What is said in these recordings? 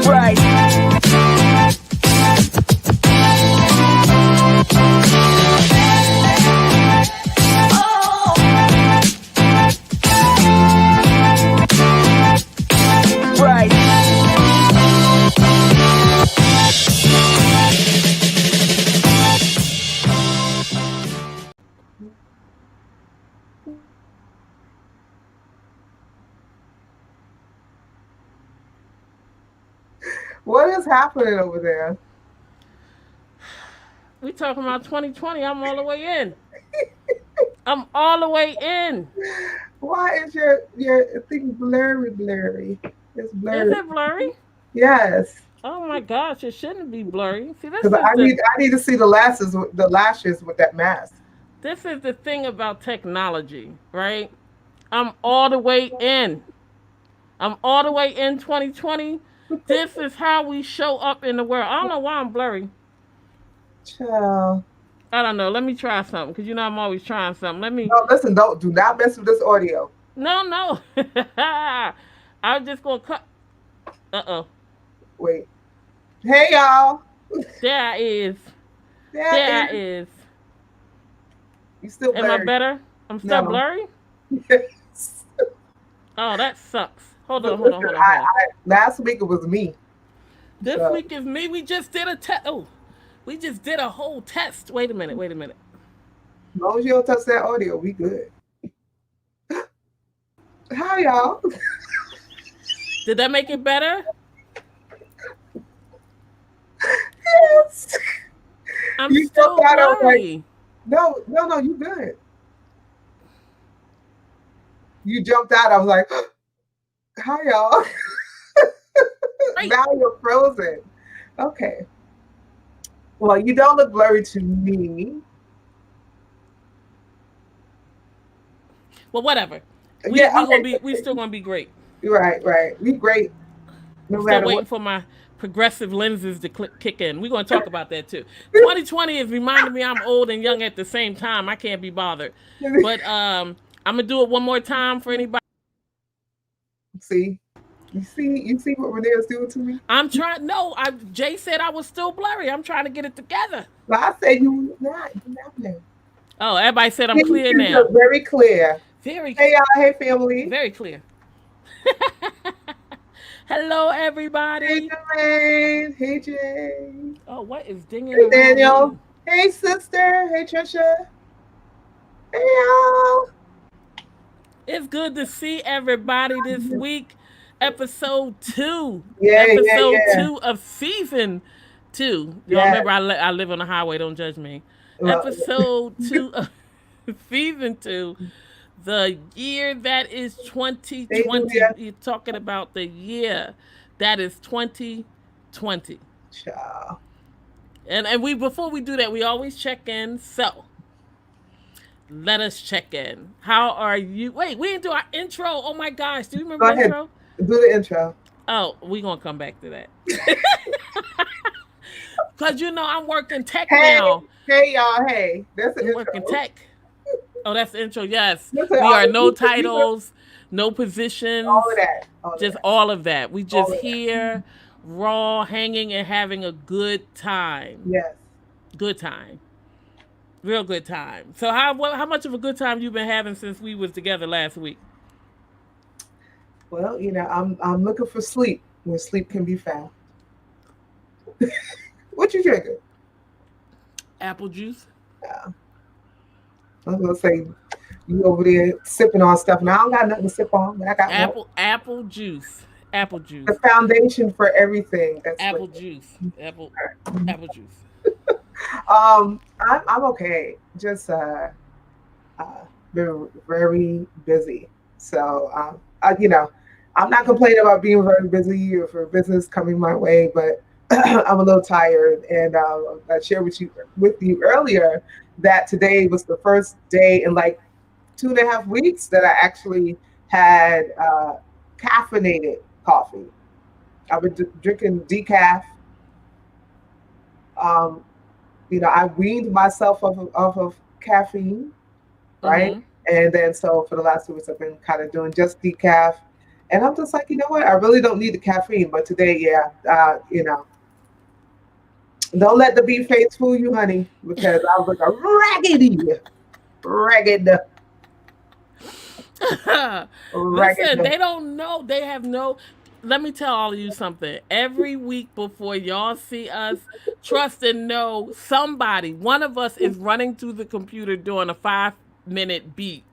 Right. What is happening over there? We talking about 2020. I'm all the way in. I'm all the way in. Why is your thing blurry? It's Is blurry. it blurry? Yes, Oh my gosh, it shouldn't be blurry. See, because I need to see the lashes with that mask. this is the thing about technology, right? I'm all the way in. I'm all the way in 2020. This is how we show up in the world. I don't know why I'm blurry. Child. I don't know. Let me try something because you know I'm always trying something. Let me. No, listen, don't do not mess with this audio. No, no. I'm just gonna cut. Uh-oh. Wait. Hey y'all. There I is. That There I is is. you still Am I blurry. better? I'm still No. blurry. Yes. Oh, that sucks. Hold on, But hold on, listen, hold on, hold on. last week it was me. This So week is me. We just did a test. Oh, we just did a whole test. Wait a minute. Wait a minute. as long as you don't touch that audio, we good. Hi y'all. Did that make it better? Yes. I'm You jumped still out. I was like, blurry. no, you good. You jumped out. I was like, hi y'all. Right. Now you're frozen. Okay. Well, you don't look blurry to me. Well, whatever. We Yeah, we gonna be. We okay. still gonna be great. Right. We great no I'm still matter waiting what. for my progressive lenses to kick in. We're gonna talk about that too. 2020 is reminding me I'm old and young at the same time. I can't be bothered. But I'm gonna do it one more time for anybody. See, you see what Renair's doing to me. I'm trying. No, Jay said I was still blurry. I'm trying to get it together. Well, I said you not. You not blurry. Oh, everybody said I'm Things clear are now. very clear. Very, Hey y'all, hey family. very clear. Hello, Hey everybody. Jermaine. Hey Jay. Oh, what is dinging Hey around Daniel. me? Hey sister. Hey Trisha. Hey y'all. It's good to see everybody this week. Episode two. Episode Yeah. two of season two. Y'all Yeah. remember I live on the highway. Don't judge me. Well, Episode two of season two. The year that is hey 2020. Julia. You're talking about the year that is 2020. Ciao. And we before we do that, we always check in. So let us check in. How are you? Wait, we didn't do our intro. Oh my gosh, do you remember Go the ahead. intro? Do the intro. Oh, we gonna come back to that. Cause you know I'm working tech Hey, now. hey y'all. Hey, that's the I'm working intro. tech. Oh, that's the intro. Yes, Listen, we are no you were titles, no all of positions, that. All of just that. all of that. We All just of that. here, raw, hanging, and having a good time. Yes. Good time, real good time. So how much of a good time you been having since we was together last week? Well, I'm looking for sleep where sleep can be found. What you drinking? Apple juice, Yeah. I was gonna say you over there sipping on stuff. Now I don't got nothing to sip on, but I got one. apple juice, apple The juice, foundation for everything. That's apple liquid. juice, All apple juice. right. I'm okay. Just been very busy. So I'm not complaining about being very busy or for business coming my way, but I'm a little tired. And I shared with you earlier that today was the first day in like 2.5 weeks that I actually had caffeinated coffee. I've been drinking decaf. Um, I weaned myself off of caffeine, right? Mm-hmm. And then so for the last 2 weeks, I've been kind of doing just decaf, And I'm just like, you know what? I really don't need the caffeine, but today, yeah, don't let the bee face fool you, honey, because I was like a ragged, ragged. Listen, they don't know. They have no. Let me tell all of you something. Every week before y'all see us, trust and know somebody, one of us is running through the computer doing a 5 minute beat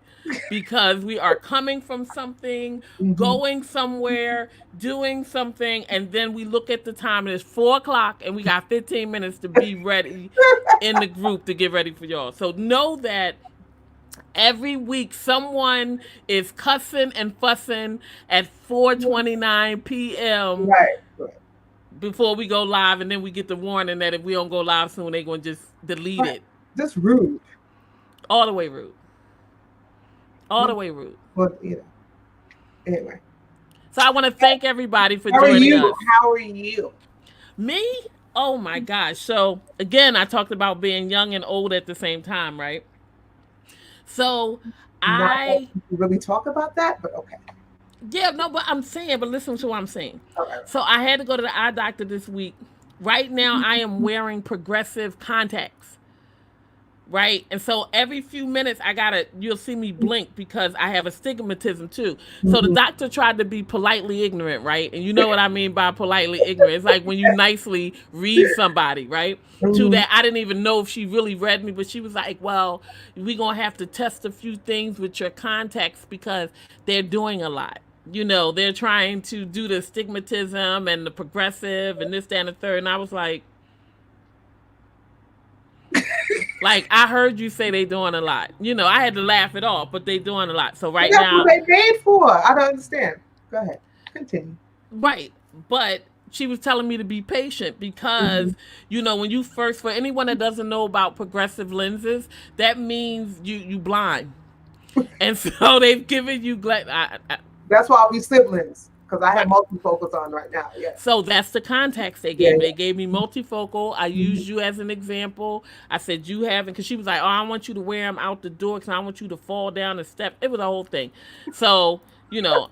because we are coming from something, Hmm. going somewhere, doing something, and then we look at the time and it's 4 o'clock and we got 15 minutes to be ready in the group to get ready for y'all. So know that every week someone is cussing and fussing at 4:29 p.m. Right, right, before we go live, and then we get the warning that if we don't go live soon they're going to just delete right. it. Just rude. All the way rude. All the Just, way rude. well, anyway. So I want to thank everybody for How are joining you? us. How are you? Me? Oh my gosh. So again, I talked about being young and old at the same time, right? So Not that I we really talk about that, but okay. yeah, no, but I'm saying, but listen to what I'm saying. All right. So I had to go to the eye doctor this week. Right now, I am wearing progressive contacts. Right, and so every few minutes I gotta, you'll see me blink because I have astigmatism too. So the Mm-hmm. doctor tried to be politely ignorant, right? And you know what I mean by politely ignorant. It's like when you nicely read somebody, right? To Hmm. that, I didn't even know if she really read me, but she was like, well, we're gonna have to test a few things with your contacts because they're doing a lot. They're trying to do the astigmatism and the progressive and this, that, and the third. And I was like, I heard you say they doing a lot. I had to laugh it off, but they doing a lot. So But right that's what now, they made for. I don't understand. Go ahead. Continue. right. But she was telling me to be patient Hmm. because, when you first, for anyone that doesn't know about progressive lenses, that means you blind. And so they've given you, That's why we siblings, because I have right. multifocals on right now. Yes. So that's the contacts they Yeah, gave me. They yeah. gave me multifocal. I Hmm. used you as an example. I said you haven't, because she was like, "Oh, I want you to wear them out the door because I want you to fall down and step." It was a whole thing. So you know,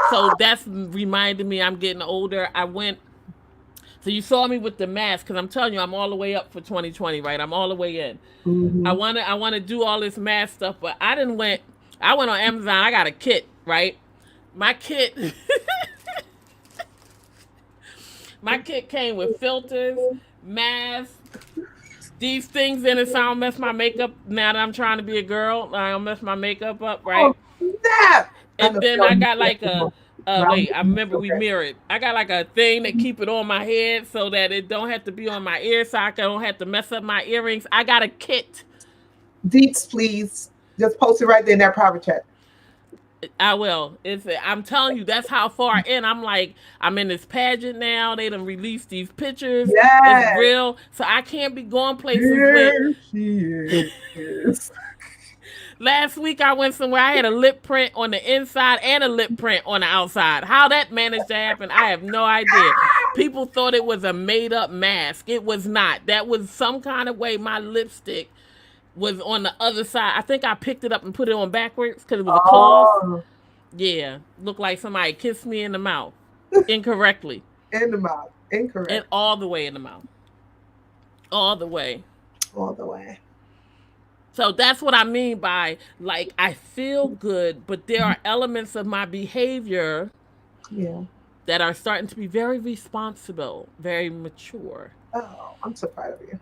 so that's reminded me I'm getting older. I went. So you saw me with the mask because I'm telling you I'm all the way up for 2020, right? I'm all the way in. I Hmm. wanna I wanna do all this mask stuff, but I didn't went. I went on Amazon. I got a kit, right? My kit My kit came with filters, masks, these things in it so I don't mess my makeup now that I'm trying to be a girl. I don't mess my makeup up, Oh, right? snap! I And know then I y'all got like a wait, I remember we okay. mirrored. I got like a thing that keep it on my head so that it don't have to be on my ear socket. I don't have to mess up my earrings. I got a kit. Deets, please. Just post it right there in that private chat. I will. I'm telling you, that's how far in. I'm like, I'm in this pageant now. They done released these pictures. It's Yes. real. So I can't be going places with. Here she is. Last week I went somewhere. I had a lip print on the inside and a lip print on the outside. How that managed to happen, I have no idea. People thought it was a made up mask. It was not. That was some kind of way my lipstick was on the other side. I think I picked it up and put it on backwards because it was a cloth. Oh, Yeah, looked like somebody kissed me in the mouth incorrectly in the mouth. and Incorrect. all the way in the mouth, all the way. All the way. So that's what I mean by like I feel good, but there are elements of my behavior Yeah. that are starting to be very responsible, very mature. Oh, I'm so proud of you.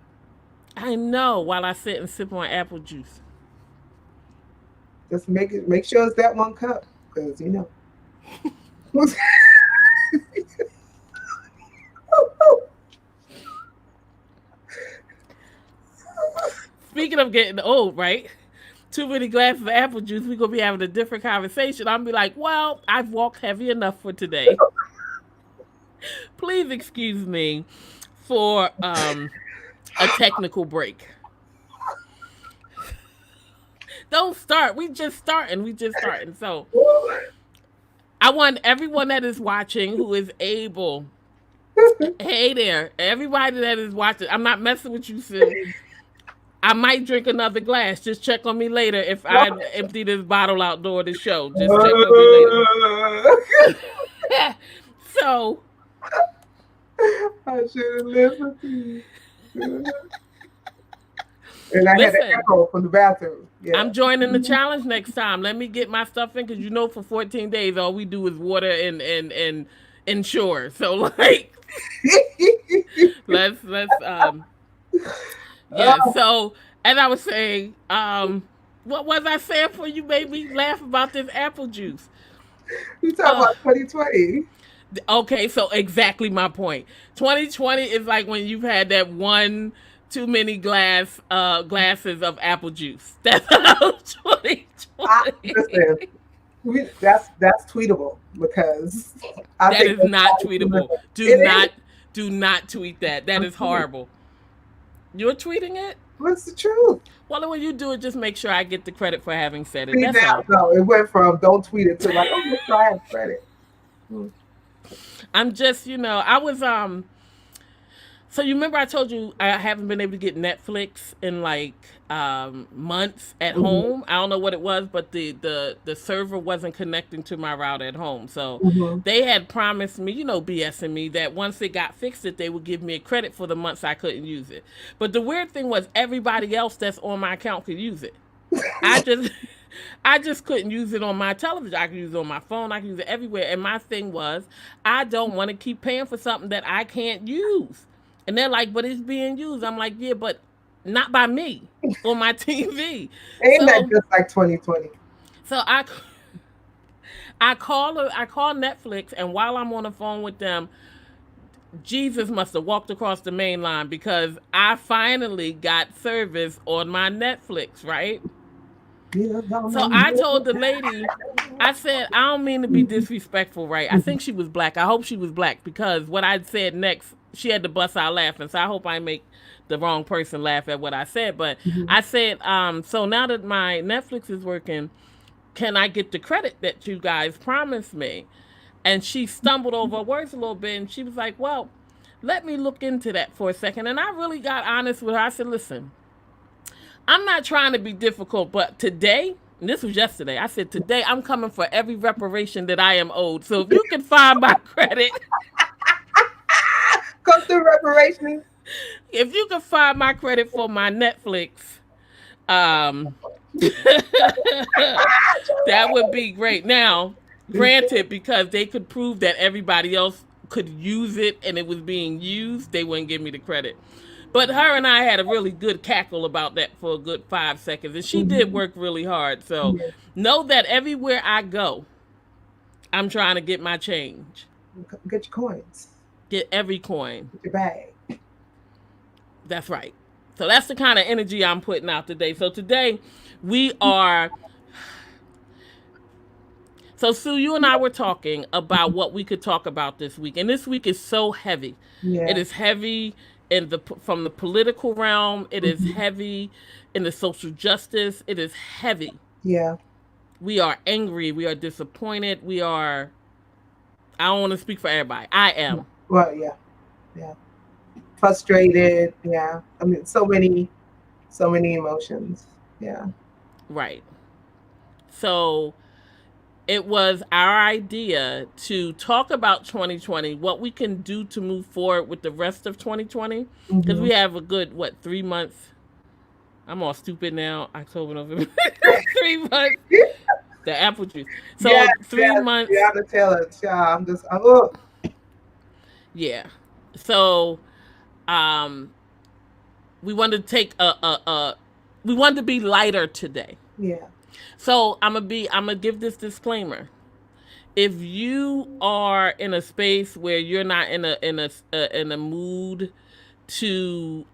I know while I sit and sip on apple juice. Just make sure it's that one cup. Because Speaking of getting old, right? Too many glasses of apple juice, we're gonna be having a different conversation. I'm be like, well, I've walked heavy enough for today. Please excuse me for a technical break. Don't start. We just starting. We just starting. So I want everyone that is watching who is able. Hey there, everybody that is watching. I'm not messing with you, Sue. I might drink another glass. Just check on me later if I empty this bottle out during the show. Just check on me later. So I should have listened to you. And I had an listen, echo from the bathroom. Yeah. I'm joining the challenge next time. Let me get my stuff in because you know for 14 days all we do is water and insure. So like let's yeah. Oh, So as I was saying, what was I saying for you made me laugh about this apple juice? you talking Uh about 2020? okay, so exactly my point. 2020 is like when you've had that one too many glasses of apple juice. That's how Listen, 2020. that's tweetable because I That think is that's not all you tweetable. remember. Do It is. not do not tweet that. That I'm is tweeting. horrible. You're tweeting it? What's the truth? Well, when you do it, just make sure I get the credit for having said it. See That's now, all. no, it went from don't tweet it to like, oh, let's try and credit. Mm. I'm just, I was so you remember I told you I haven't been able to get Netflix in like months at Mhm, home. I don't know what it was, but the server wasn't connecting to my router at home. So mhm. they had promised me, BSing me that once it got fixed, that they would give me a credit for the months I couldn't use it. But the weird thing was everybody else that's on my account could use it. I just I just couldn't use it on my television. I could use it on my phone. I could use it everywhere. And my thing was, I don't want to keep paying for something that I can't use. And they're like, but it's being used. I'm like, yeah, but not by me on my TV. Ain't that So just like 2020? so I call Netflix, and while I'm on the phone with them, Jesus must have walked across the main line because I finally got service on my Netflix, right? You don't So know I me. told the lady, I said, I don't mean to be disrespectful, right? I think she was black. I hope she was black because what I said next, she had to bust out laughing. So I hope I make the wrong person laugh at what I said. But Mhm. I said, so now that my Netflix is working, can I get the credit that you guys promised me? And she stumbled over her words a little bit and she was like, well, let me look into that for a second. And I really got honest with her. I said, listen, I'm not trying to be difficult, but today, and this was yesterday, I said, today I'm coming for every reparation that I am owed. So if you can find my credit, Come through reparations. if you can find my credit for my Netflix, um, that would be great. Now, granted, because they could prove that everybody else could use it and it was being used, they wouldn't give me the credit. But her and I had a really good cackle about that for a good 5 seconds, and she did Mhm. work really hard. So Yeah. know that everywhere I go, I'm trying to get my change, Get your coins. get every coin. Get your bag. That's right. So that's the kind of energy I'm putting out today. So today we are. So Sue, you and I were talking about what we could talk about this week, and this week is so heavy. It Yeah. is heavy in the from the political realm. It is Mhm. heavy in the social justice. It is heavy. Yeah. We are angry. We are disappointed. We are. I don't want to speak for everybody. I am. Well, yeah. Yeah. Frustrated. Yeah. I mean, so many emotions. Yeah. Right. So it was our idea to talk about 2020, what we can do to move forward with the rest of 2020, because Hmm. we have a good, what, 3 months? I'm all stupid now. October, November, 3 months. The apple juice. Yes, So three yes. months. Breonna Taylor. Child, oh, Yeah. So um, we wanted to take we wanted to be lighter today. yeah. So I'm gonna give this disclaimer. If you are in a space where you're not in a mood to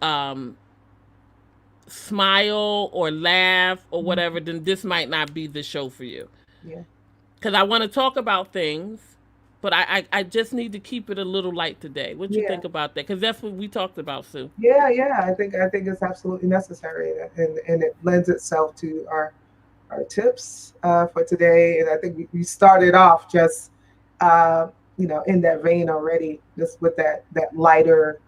smile or laugh or whatever, then this might not be the show for you. Yeah. Because I want to talk about things, but I just need to keep it a little light today. What you Yeah. think about that? Because that's what we talked about, Sue. Yeah. Yeah. I think it's absolutely necessary, and it lends itself to our tips for today. And I think we started off just uh, in that vein already, just with that lighter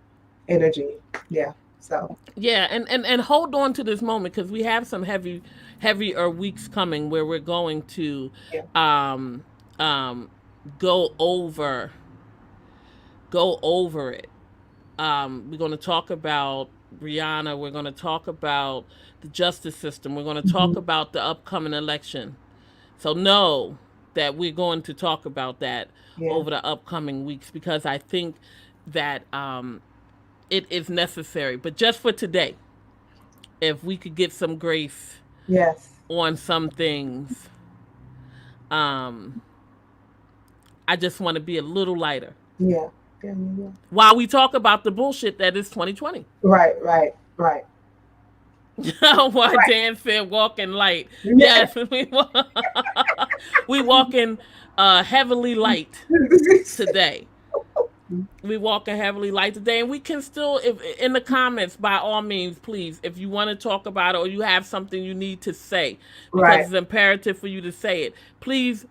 energy. Yeah. So Yeah, and hold on to this moment because we have some heavier weeks coming where we're going to yeah, um um go over go over it. We're going to talk about Rihanna. We're going to talk about the justice system. We're going to talk hmm, about the upcoming election. So know that we're going to talk about that yeah, over the upcoming weeks because I think that it is necessary. But just for today, if we could get some grace yes, on some things, um, I just want to be a little lighter yeah, yeah, yeah, yeah. while we talk about the bullshit that is 2020. Right, right, right, Why right. Dan said walking light. Yeah. Yes, we walking heavily light today. We walking heavily light today, and we can still, if in the comments, by all means, please, if you want to talk about it or you have something you need to say, because Right, it's imperative for you to say it, please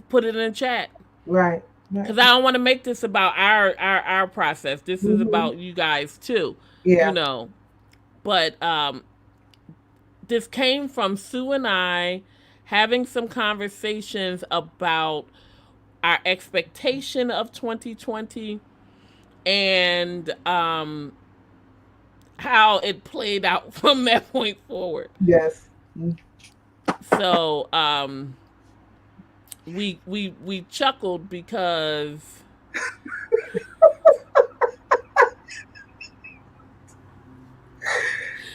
put it in the chat. right, right. Because I don't want to make this about our process. This is Hmm. about you guys too, you Yeah, know. But this came from Sue and I having some conversations about our expectation of 2020 and how it played out from that point forward. yes. So we chuckled because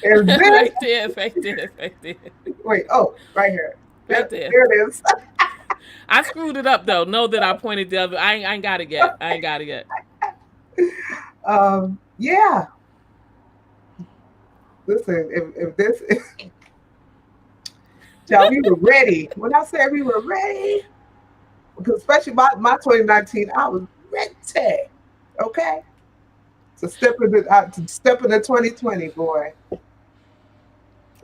Is this, right there, right there, right there, wait, oh, right here. right There, there. there it is. I screwed it up though. Know that I pointed the other. I ain't got it yet. I ain't got it yet. Yeah, listen, if this, child, we were ready. When I say we were ready, because especially my 2019, I was ready. Okay, to step into 2020, boy.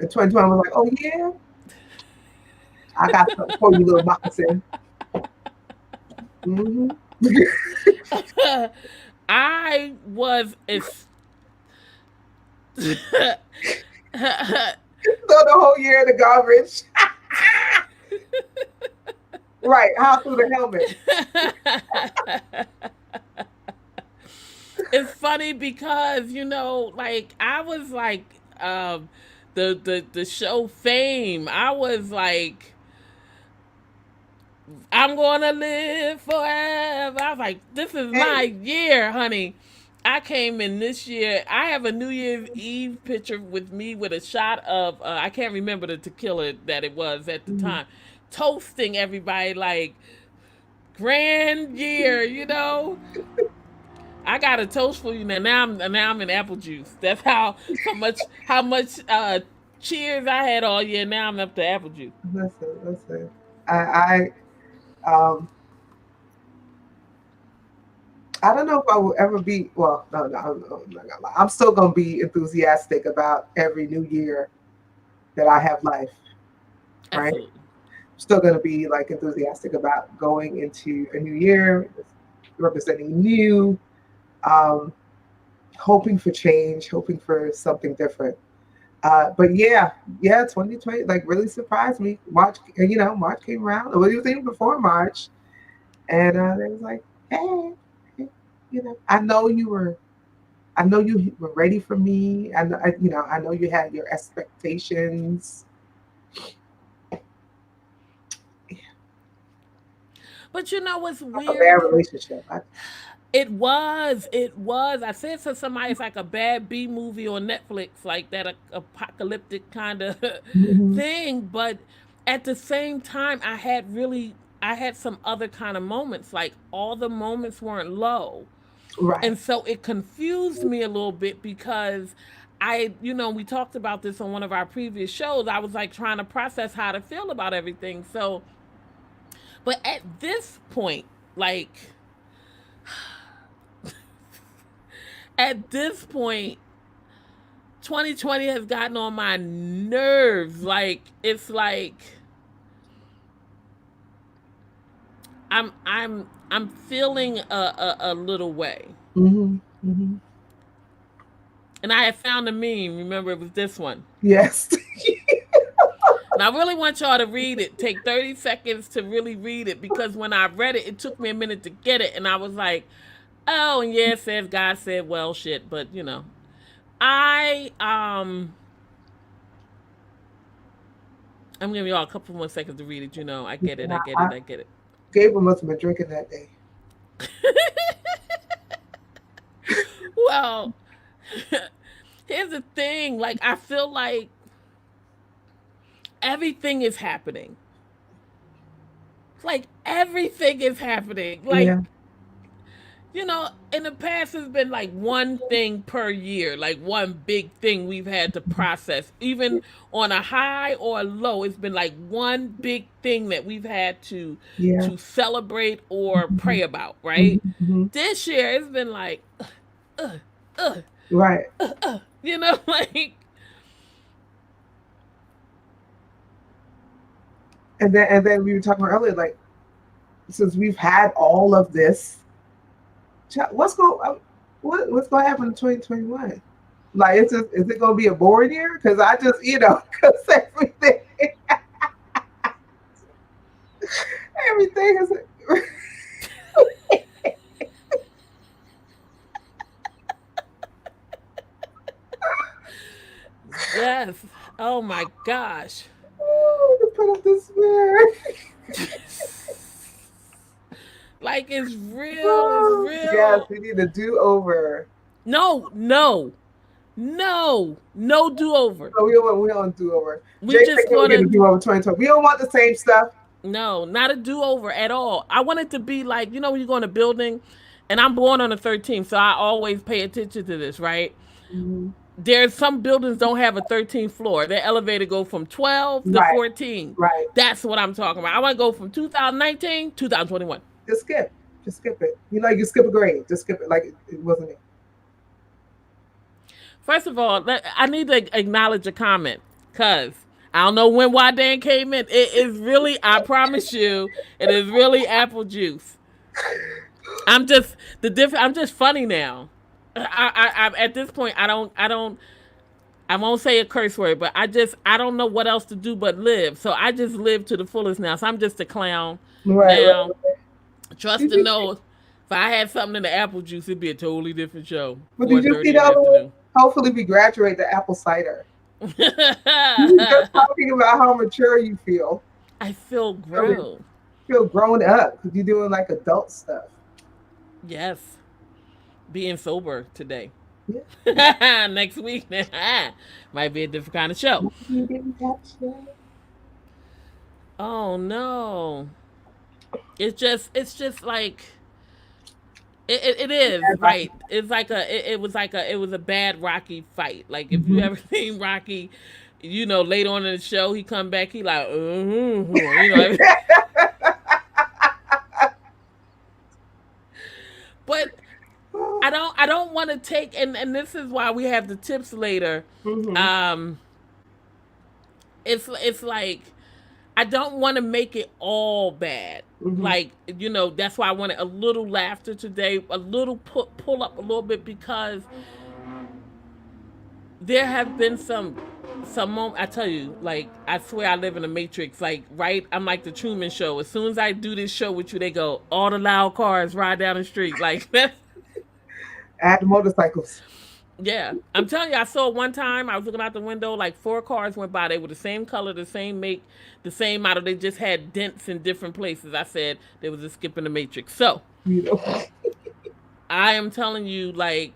In 2020, I was like, oh yeah, I got something for you, little moccasin. Mm-hmm. I was So the whole year in the garbage. Right, how through the helmet. it's funny because like I was like the show Fame. I was like I'm gonna live forever. I was like, this is my Hey. year, honey. I came in this year. I have a New Year's Eve picture with me with a shot of I can't remember the tequila that it was at the Mhm. time, toasting everybody like grand year. I got a toast for you now. Now I'm in apple juice. That's how much cheers I had all year. Now I'm up to apple juice. Listen, listen. Um, I don't know if I will ever be. Well, no, no, I'm not gonna lie. I'm still gonna be enthusiastic about every new year that I have life. Right. Absolutely. Still gonna be like enthusiastic about going into a new year, representing new, um, hoping for change, hoping for something different. But yeah, yeah, 2020 like really surprised me. March came around. What do you think before March? And it was like, hey, I know you were ready for me. I know you had your expectations. But you know what's A bad weird? relationship. It was. It was. I said to somebody, it's like a bad B movie on Netflix, like that apocalyptic kind of Mhm. thing. But at the same time, I had some other kind of moments. Like all the moments weren't low. Right. And so it confused me a little bit because we talked about this on one of our previous shows. I was like trying to process how to feel about everything. So, but at this point, like at this point, 2020 has gotten on my nerves. Like it's like I'm feeling a little way. Hmm. Hmm. And I had found a meme. Remember, it was this one. Yes. And I really want y'all to read it. Take 30 seconds to really read it because when I read it, it took me a minute to get it. And I was like, oh, and yeah, it says God said, well, shit. But, I, um, I'm giving y'all a couple more seconds to read it. I get it. And I get it. I get it. Gabriel must have been drinking that day. Well, here's the thing. Like, I feel like everything is happening. Like, everything is happening. Like, Yeah. in the past, it's been like one thing per year, like one big thing we've had to process. Even on a high or a low, it's been like one big thing that we've had to Yeah. celebrate or Hmm. pray about, right? Hmm. This year, it's been like, uh, uh, Right. like, And then we were talking about earlier, like since we've had all of this, what's going to happen in 2021? Like, is it going to be a boring year? Because I just, because everything is. yes. Oh my gosh. To put up this mirror. Like, it's real. It's Oh, yes, real. we need a do over. No, no, no, no do over. No, we don't do over. We Jay said, just "Can we get gonna a do over 2020?" We don't want the same stuff. no, not a do over at all. I want it to be like when you go in a building, and I'm born on the 13th, so I always pay attention to this. Right? Mhm. There's some buildings don't have a 13th floor. Their elevator go from 12 to Right, 14. right. That's what I'm talking about. I want to go from 2019 2021. Just skip. Just skip it. You skip a grade. Just skip it like it wasn't it. First of all, I need to acknowledge a comment because I don't know when Wadan came in. It is really, I promise you, it is really apple juice. I'm just I'm just funny now. At this point, I won't say a curse word, but I don't know what else to do but live. So I just live to the fullest now. So I'm just a clown Right, now. right. Trust Did to you know, if I had something in the apple juice, it'd be a totally different show. but did you see 4:30 the in the other one? afternoon. Hopefully we graduate to apple cider. You were just talking about how mature you feel. I feel Really grown. feel grown up because you're doing like adult stuff. Yes, being sober today. Yeah. Next week might be a different kind of show. You didn't catch that. Oh no. It's just like it is Bad Rocky. right. It's like it was a bad Rocky fight. Like if you Mhm. ever seen Rocky, later on in the show he come back he like but I don't want to take and this is why we have the tips later. Mhm. Um, it's like I don't want to make it all bad. Mhm. Like that's why I wanted a little laughter today, a little pull up a little bit because there have been some moment. I tell you, like I swear I live in a matrix. Like right, I'm like the Truman Show. As soon as I do this show with you, they go all the loud cars ride down the street. Like that's Add the motorcycles. yeah. I'm telling you, I saw one time. I was looking out the window, like four cars went by. They were the same color, the same make, the same model. They just had dents in different places. I said there was a skip in the matrix. So You know. I am telling you, like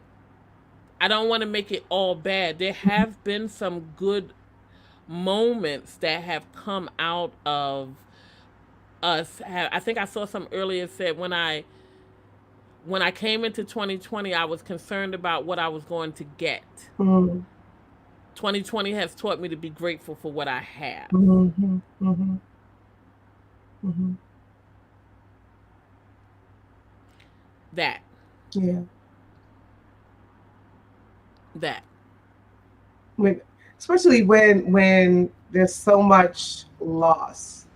I don't want to make it all bad. There have been some good moments that have come out of us. I think I saw some earlier said when I came into 2020, I was concerned about what I was going to get. Mhm. 2020 has taught me to be grateful for what I have. Mhm. Mhm. Mhm. That, Yeah. that. When, especially when there's so much loss.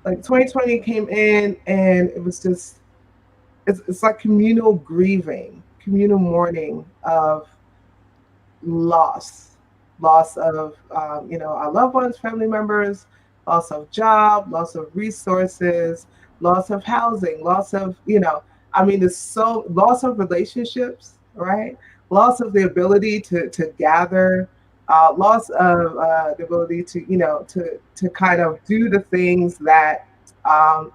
Like 2020 came in and it was just it's like communal grieving, communal mourning of loss, loss of our loved ones, family members, loss of job, loss of resources, loss of housing, loss of I mean, there's so loss of relationships, right? Loss of the ability to gather, loss of the ability to to kind of do the things um,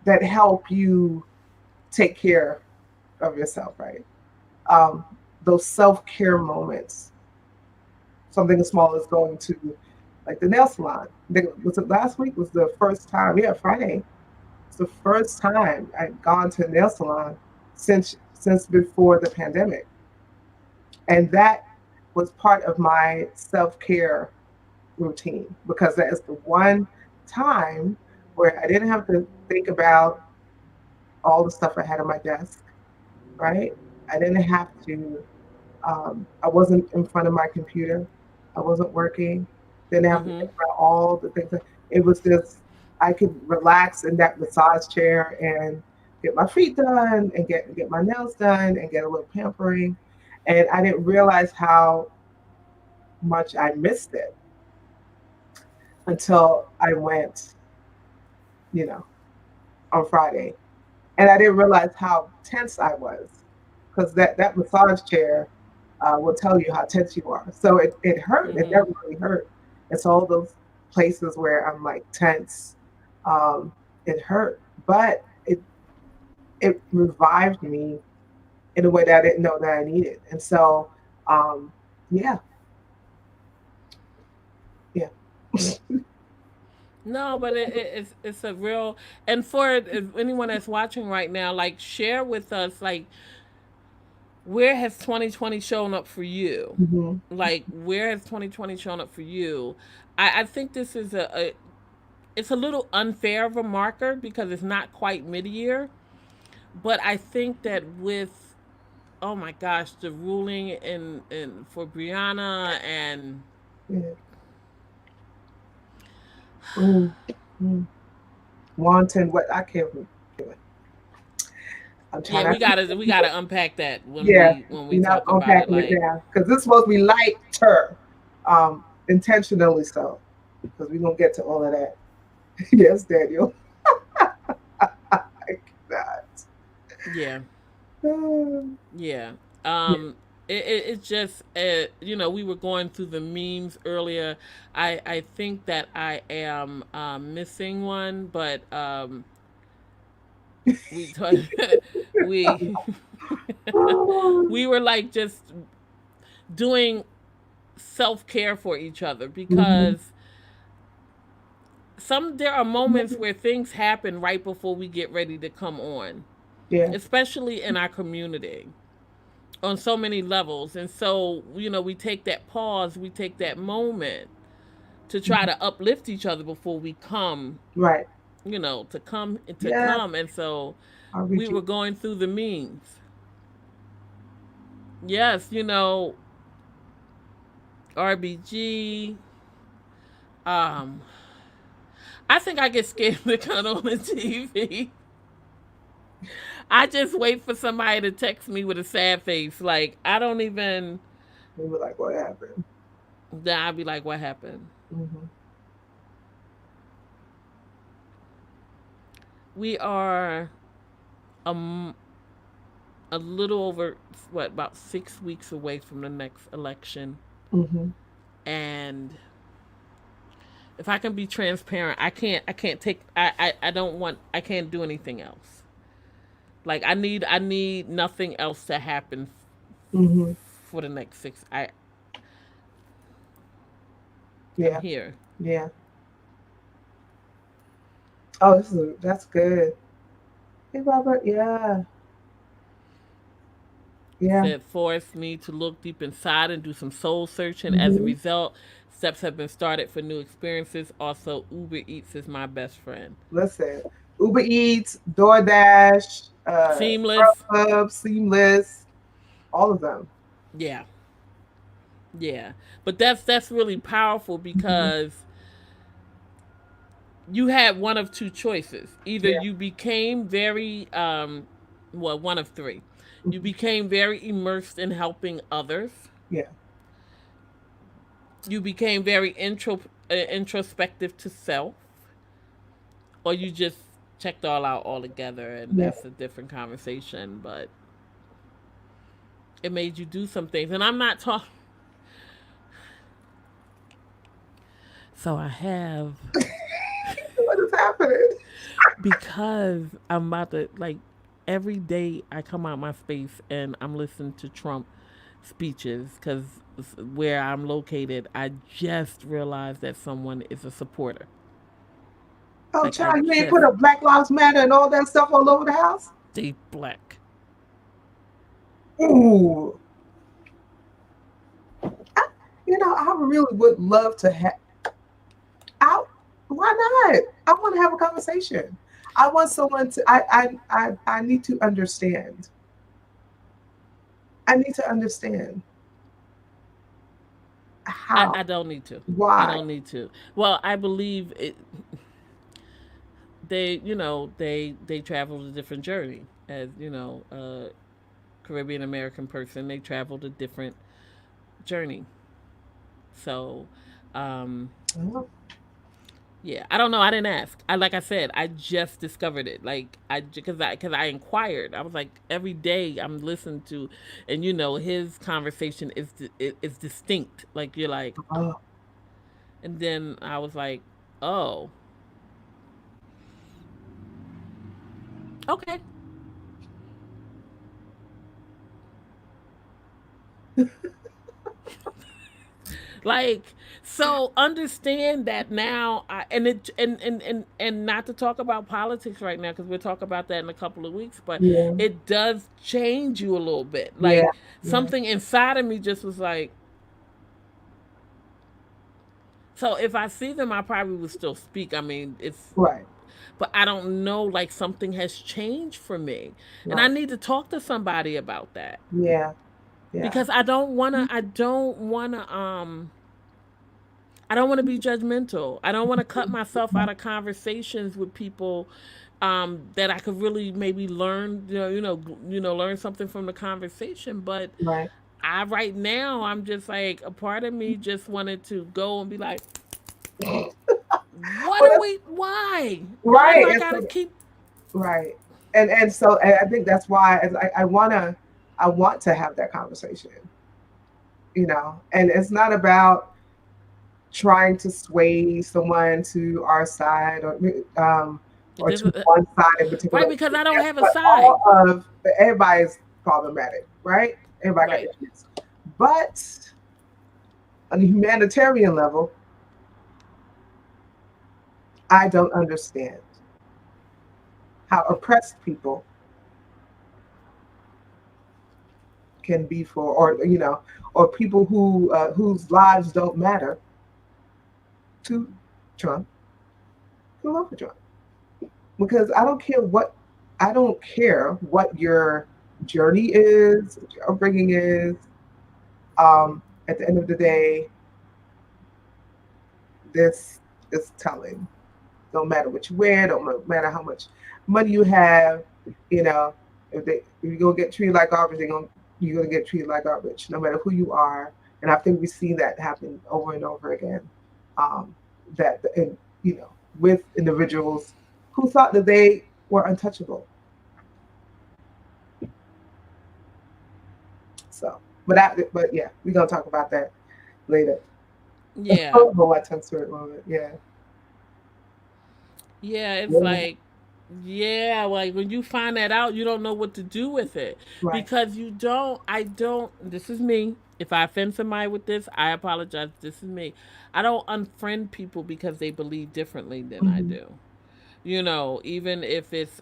that help you take care of yourself, right? Um, those self care moments. Something as small as going to like the nail salon. Was it last week? Was the first time? Yeah, Friday. It's the first time I'd gone to a nail salon since before the pandemic, and that was part of my self care routine because that is the one time where I didn't have to think about all the stuff I had on my desk. Right? I didn't have to. I wasn't in front of my computer. I wasn't working. Didn't have to Mm-hmm. think about all the things. It was just I could relax in that massage chair and get my feet done and get my nails done and get a little pampering. And I didn't realize how much I missed it until I went, you know, on Friday. And I didn't realize how tense I was because that massage chair will tell you how tense you are. So it hurt. It Mm-hmm. never really hurt. It's all those places where I'm like tense. Um, it hurt, but it revived me in a way that I didn't know that I needed. And so, um, yeah, yeah. No, but it's a real, and for anyone that's watching right now, like share with us like where has 2020 shown up for you? Hmm. Like where has 2020 shown up for you? I think this is a it's a little unfair of a marker because it's not quite mid-year, but I think that with oh my gosh, the ruling in for Brianna and Yeah. Mm, mm. Wanting what I can't. I'm trying yeah, not to. we gotta unpack that Yeah, when we we're not talk about it. unpacking it Like, now because this is supposed to be lighter, intentionally so. Because we're gonna get to all of that. Yes, Daniel. I yeah, cannot. yeah. Yeah. It's just you know, we were going through the memes earlier. I think that I am missing one, but we we Oh. we were like just doing self care for each other Mhm. because there are moments where things happen right before we get ready to come on, Yeah. especially in our community on so many levels. And so, you know, we take that pause, we take that moment to try Mhm. to uplift each other before we come, Right. you know, to Yes. come. And so we RBG. were going through the memes. Yes, you know, RBG. Um, I think I get scared to cut on the TV. I just wait for somebody to text me with a sad face. Like I don't even. We were like, what happened? Then I'll be like, "What happened?" Hmm. We are a a little over what about 6 weeks away from the next election, Hmm. and if I can be transparent, I can't take I don't want I can't do anything else. Like I need nothing else to happen Hmm. for the next six. I'm Yeah. here. Yeah. Oh, that's good. Hey, Robert. Yeah. Yeah. Said forced me to look deep inside and do some soul searching. As a Hmm. result, steps have been started for new experiences. Also, Uber Eats is my best friend. Listen, Uber Eats, DoorDash, Seamless. Grubhub, Seamless, all of them. Yeah, yeah. But that's really powerful Hmm. because you had one of two choices. Either Yeah. you became very well, one of three. You Hmm. became very immersed in helping others, Yeah. You became very introspective to self, or you just checked all out altogether, and Yeah. that's a different conversation. But it made you do some things, and I'm not talking. So I have, What is happening? because I'm about to, like, every day I come out my space and I'm listening to Trump speeches, because where I'm located, I just realized that someone is a supporter. Oh, Like, I child, you ain't just put a Black Lives Matter and all that stuff all over the house? stay black. Ooh. I, I really would love to have. I, why not? I want to have a conversation. I want someone to. I need to understand. I need to understand I how, don't need to. I why. don't need to. Well, I believe it, they traveled a different journey. As Caribbean American person, they traveled a different journey. So, um, Oh, yeah, I don't know. I didn't ask. Like I said, I just discovered it. Like, I inquired. I was like, every day I'm listening to, and his conversation is distinct. Like, you're like, oh. and then I was like, oh, okay. Like, so understand that now. And it and not to talk about politics right now, because we'll talk about that in a couple of weeks, but Yeah, it does change you a little bit. yeah, Like, yeah. something inside of me just was like, so if I see them, I probably would still speak. I mean, it's, Right, but I don't know, like, something has changed for me, and I right. need to talk to somebody about that, Yeah, yeah. because I don't want to be judgmental. I don't want to cut myself out of conversations with people, that I could really maybe learn, learn something from the conversation. But Right. I, right now, I'm just like, a part of me just wanted to go and be like, what Well, are that's we? Why? Why do right. I And gotta so, keep? right. And so, and I think that's why as I want to have that conversation, and it's not about trying to sway someone to our side or This, to one side in particular. right? Because I don't have a But side. all of everybody's problematic, right? Everybody got Right. issues. But on the humanitarian level, I don't understand how oppressed people can be for, or people whose lives don't matter to Trump, who vote for Trump. Because I don't care what your journey is, what your upbringing is. At the end of the day, this is telling. Don't matter what you wear, don't matter how much money you have, you know, if you're gonna get treated like garbage, you're gonna get treated like garbage, no matter who you are. And I think we see that happen over and over again. Um, that and with individuals who thought that they were untouchable. So, but yeah, we're gonna talk about that later. Yeah. Oh, my tongue sword moment. Yeah. Yeah, it's Yeah. like, yeah, like, when you find that out, you don't know what to do with it, Right. because I don't, this is me. If I offend somebody with this, I apologize. This is me. I don't unfriend people because they believe differently than I Hmm. do. Even if it's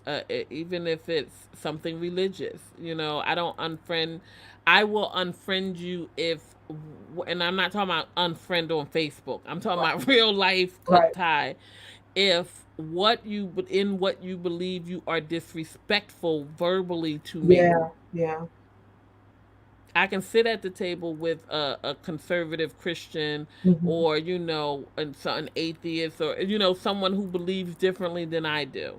something religious, I don't unfriend. I will unfriend you if, and I'm not talking about unfriend on Facebook. I'm talking Right. about real life cut Right. tie. If what you believe, you are disrespectful verbally to me, Yeah. Yeah. I can sit at the table with a conservative Christian, Hmm. or an atheist, or someone who believes differently than I do.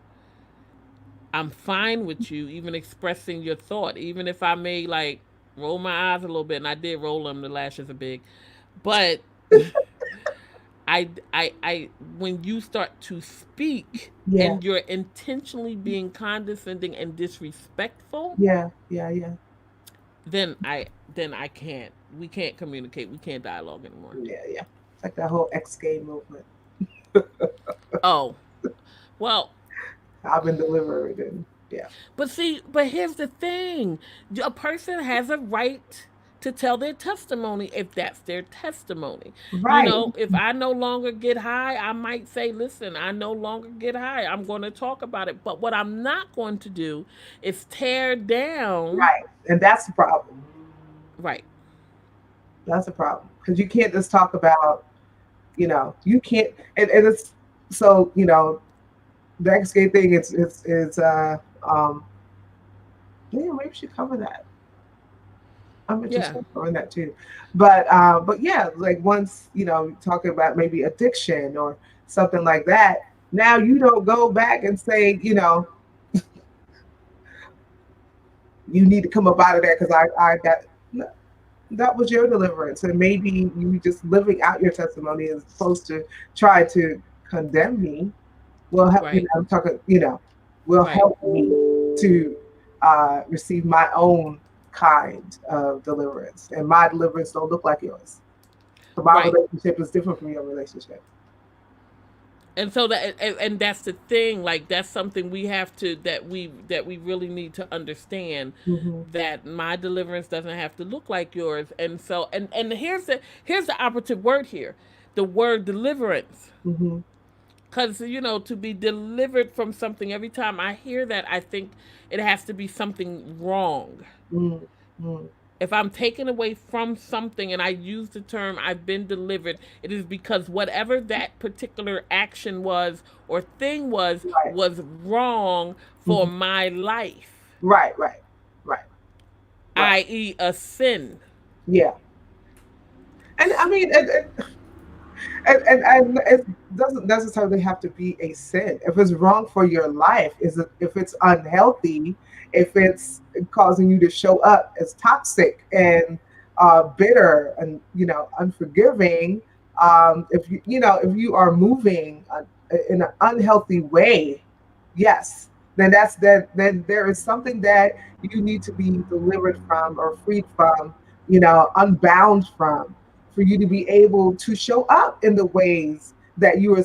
I'm fine with you even expressing your thought, even if I may, like. roll my eyes a little bit, and I did roll them. The lashes are big, but I when you start to speak Yeah, and you're intentionally being condescending and disrespectful, yeah, yeah, yeah, then I can't. We can't communicate. We can't dialogue anymore. yeah, yeah. It's like that whole X game movement. Oh, well, I've been delivered, and yeah, but see, but here's the thing: a person has a right to tell their testimony if that's their testimony. You right, know, if I no longer get high, I might say, "Listen, I no longer get high. I'm going to talk about it." But what I'm not going to do is tear down. right, and that's the problem. Right. That's the problem because you can't just talk about, you can't, and it's so the X game thing um yeah, maybe we should cover that. I'm Yeah. interested in knowing that too. But yeah, like once, talking about maybe addiction or something like that, now you don't go back and say, you need to come up out of that because I got no, that was your deliverance. And maybe you just living out your testimony as opposed to try to condemn me will help, Right. I'm talking, will Right. help me to receive my own kind of deliverance. And my deliverance don't look like yours. So my Right. relationship is different from your relationship. And so and that's the thing, like that's something we have to that we really need to understand, Hmm. that my deliverance doesn't have to look like yours. And so and here's the operative word here, the word deliverance. Hmm. Because to be delivered from something, every time I hear that, I think it has to be something wrong. Hmm. If I'm taken away from something and I use the term I've been delivered, it is because whatever that particular action was or thing Right. was wrong for Hmm. my life, Right. Right. Right. Right. i.e., a sin. Yeah. And I mean, and it doesn't necessarily have to be a sin. If it's wrong for your life, if it's unhealthy, if it's causing you to show up as toxic and bitter and unforgiving, if you are moving in an unhealthy way, yes, then there is something that you need to be delivered from or freed from, unbound from, for you to be able to show up in the ways that you are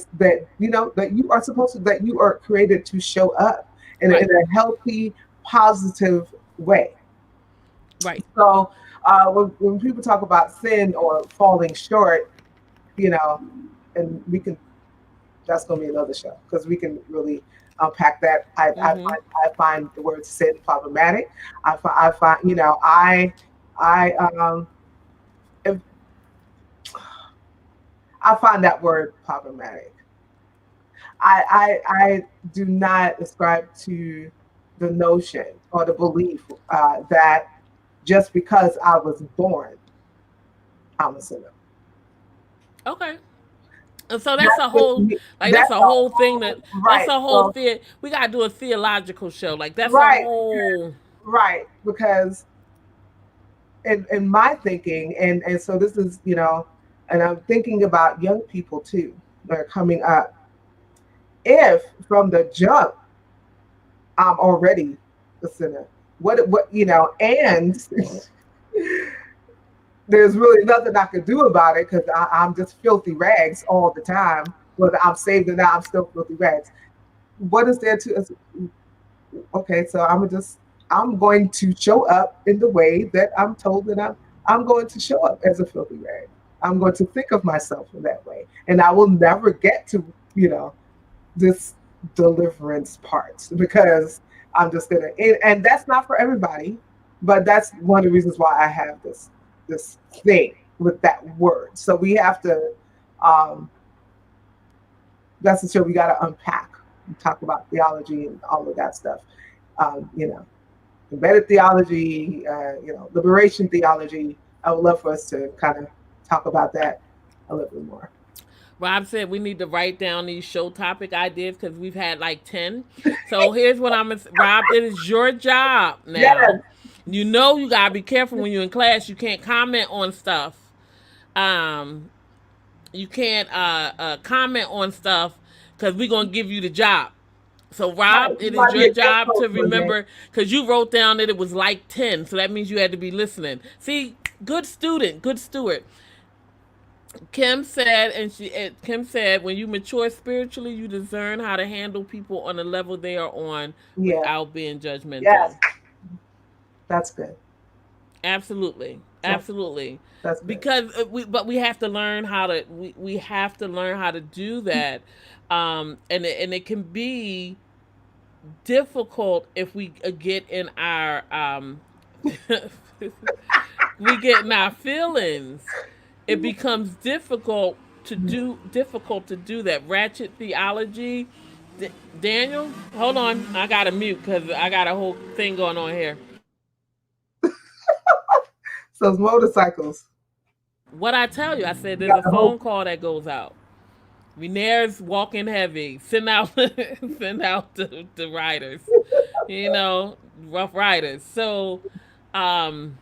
supposed to, that you are created to show up in Right, a healthy, positive way. right. So when people talk about sin or falling short, you know, and we can, that's going to be another show because we can really unpack that. Mm-hmm. I find the word sin problematic. I find, I if, I find that word problematic. I do not ascribe to the notion or the belief that just because I was born, I'm a sinner. Okay. And so that's That's a just whole, me. like that's That's a a whole thing, whole, that's right. a whole So we gotta do a theological show. Like that's a right, whole. right, because in my thinking, and so this is, and I'm thinking about young people too that are coming up. If from the jump I'm already a sinner, what and there's really nothing I can do about it because I'm just filthy rags all the time. Whether I'm saved or not, I'm still filthy rags. What is there to? Okay, so I'm going to show up in the way that I'm told that I'm going to show up as a filthy rag. I'm going to think of myself in that way, and I will never get to this deliverance part because I'm just gonna, and that's not for everybody, but that's one of the reasons why I have this thing with that word. So we have to, um, that's the show we got to unpack and talk about theology and all of that stuff. Embedded theology, liberation theology. I would love for us to kind of talk about that a little bit more. Rob said we need to write down these show topic ideas because we've had like 10. So here's what Rob, it is your job Yes, now. You know you gotta be careful when you're in class. You can't comment on stuff. Um, you can't comment on stuff because we're gonna give you the job. So Right. Rob, You it is might be your a guest job host to one day. remember because you wrote down that it was like 10, so that means you had to be listening. See, good student, good steward. Kim said, Kim said, when you mature spiritually, you discern how to handle people on the level they are on Yeah. without being Yes. judgmental. That's good. Absolutely, That's absolutely. that's good. Because but we have to learn how to we have to learn how to do that, and it can be difficult if we get in our we get in our feelings. It becomes difficult to do that ratchet theology. Daniel, hold on, I gotta mute because I got a whole thing going on here. So those motorcycles. What I tell you, I said You there's got a the whole. phone call that goes out. Renair's walking heavy. Send out send out the riders. You know, rough riders. So um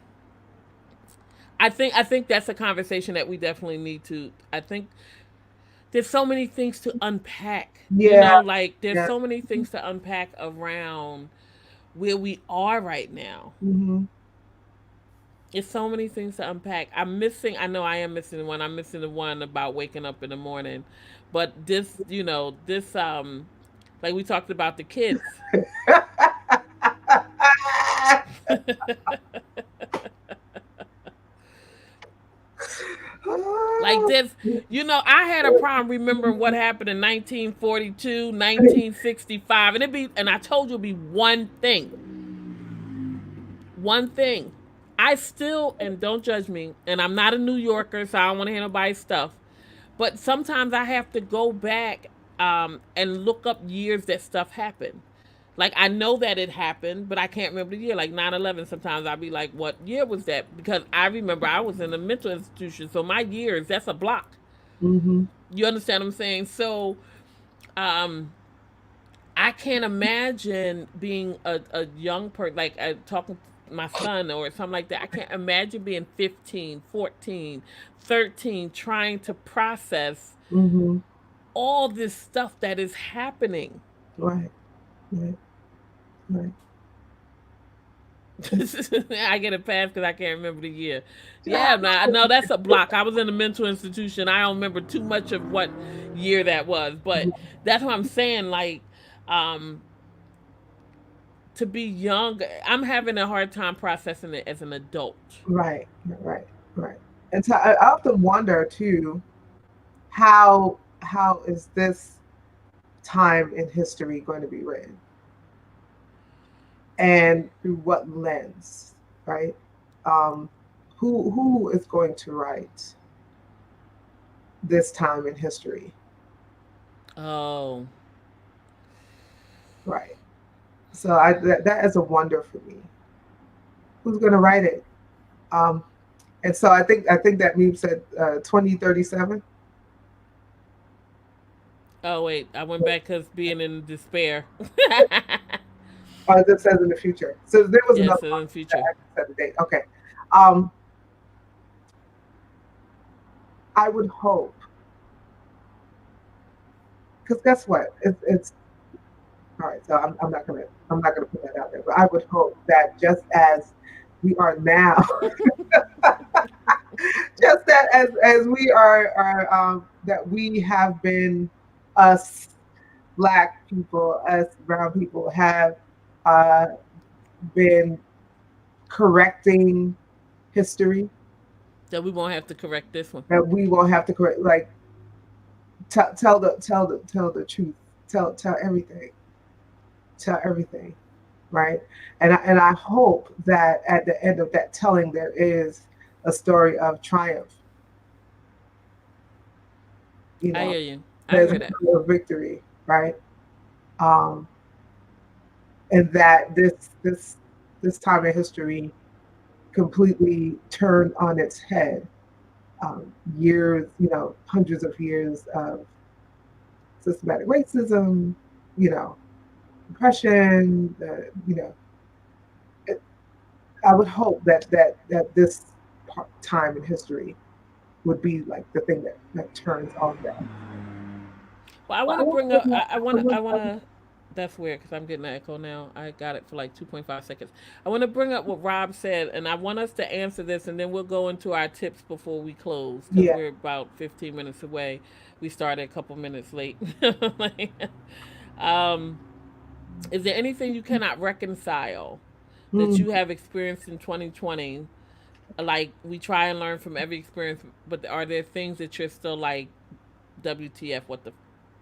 I think that's a conversation that we definitely need to I think there's so many things to unpack. You Yeah. know, like there's Yeah. so many things to unpack around where we are right now. Hmm. It's so many things to unpack. I'm missing. I know I am missing one. I'm missing the one about waking up in the morning, but this, you know, this like we talked about the kids. Like this, you know, I had a problem remembering what happened in 1942, 1965, and I told you it'd be one thing. I still, and don't judge me, and I'm not a New Yorker, so I don't want to hear nobody's stuff. But sometimes I have to go back and look up years that stuff happened. Like I know that it happened, but I can't remember the year. Like 9/11. Sometimes I'll be like, "What year was that?" Because I remember I was in a mental institution, so my years that's a block. Hmm. You understand what I'm saying? So um, I can't imagine being a young person, like talking to my son or something like that. I can't imagine being 15, 14, 13, trying to process Hmm. all this stuff that is happening. Right. Right. Right. I get a pass because I can't remember the year. Yeah, man, no, that's a block. I was in a mental institution. I don't remember too much of what year that was, but that's what I'm saying. Like, um, to be young, I'm having a hard time processing it as an adult. Right. Right. Right. And so I often wonder too, how is this time in history going to be written, and through what lens, right? Um, who is going to write this time in history, Oh, right? So that is a wonder for me. Who's going to write it? Um, and so I think that meme said 2037. oh wait, I went back because being in despair. That says in the future. So there was Yes, another in one the that future. actually said the date. Okay. Um, I would hope, because guess what? It's all right. So I'm not gonna put that out there. But I would hope that just as we are now, just that as we are that we have been, us black people, us brown people have uh, been correcting history, So we won't have to correct this one. that we won't have to correct, like tell the truth, tell everything, tell everything, right? And I hope that at the end of that telling there is a story of triumph, you I know, hear you. I there's hear that. a victory, right? Um, and that this time in history completely turned on its head. Years, hundreds of years of systematic racism, you know, oppression, I would hope that this time in history would be like the thing that turns all of that. Well, I want to bring up. I want to. I want to. That's weird because I'm getting an echo now. I got it for like 2.5 seconds. I want to bring up what Rob said, and I want us to answer this, and then we'll go into our tips before we close because Yeah. we're about 15 minutes away. We started a couple minutes late. Like, um, is there anything you cannot reconcile that Mm. you have experienced in 2020? Like we try and learn from every experience, but are there things that you're still like, WTF? What the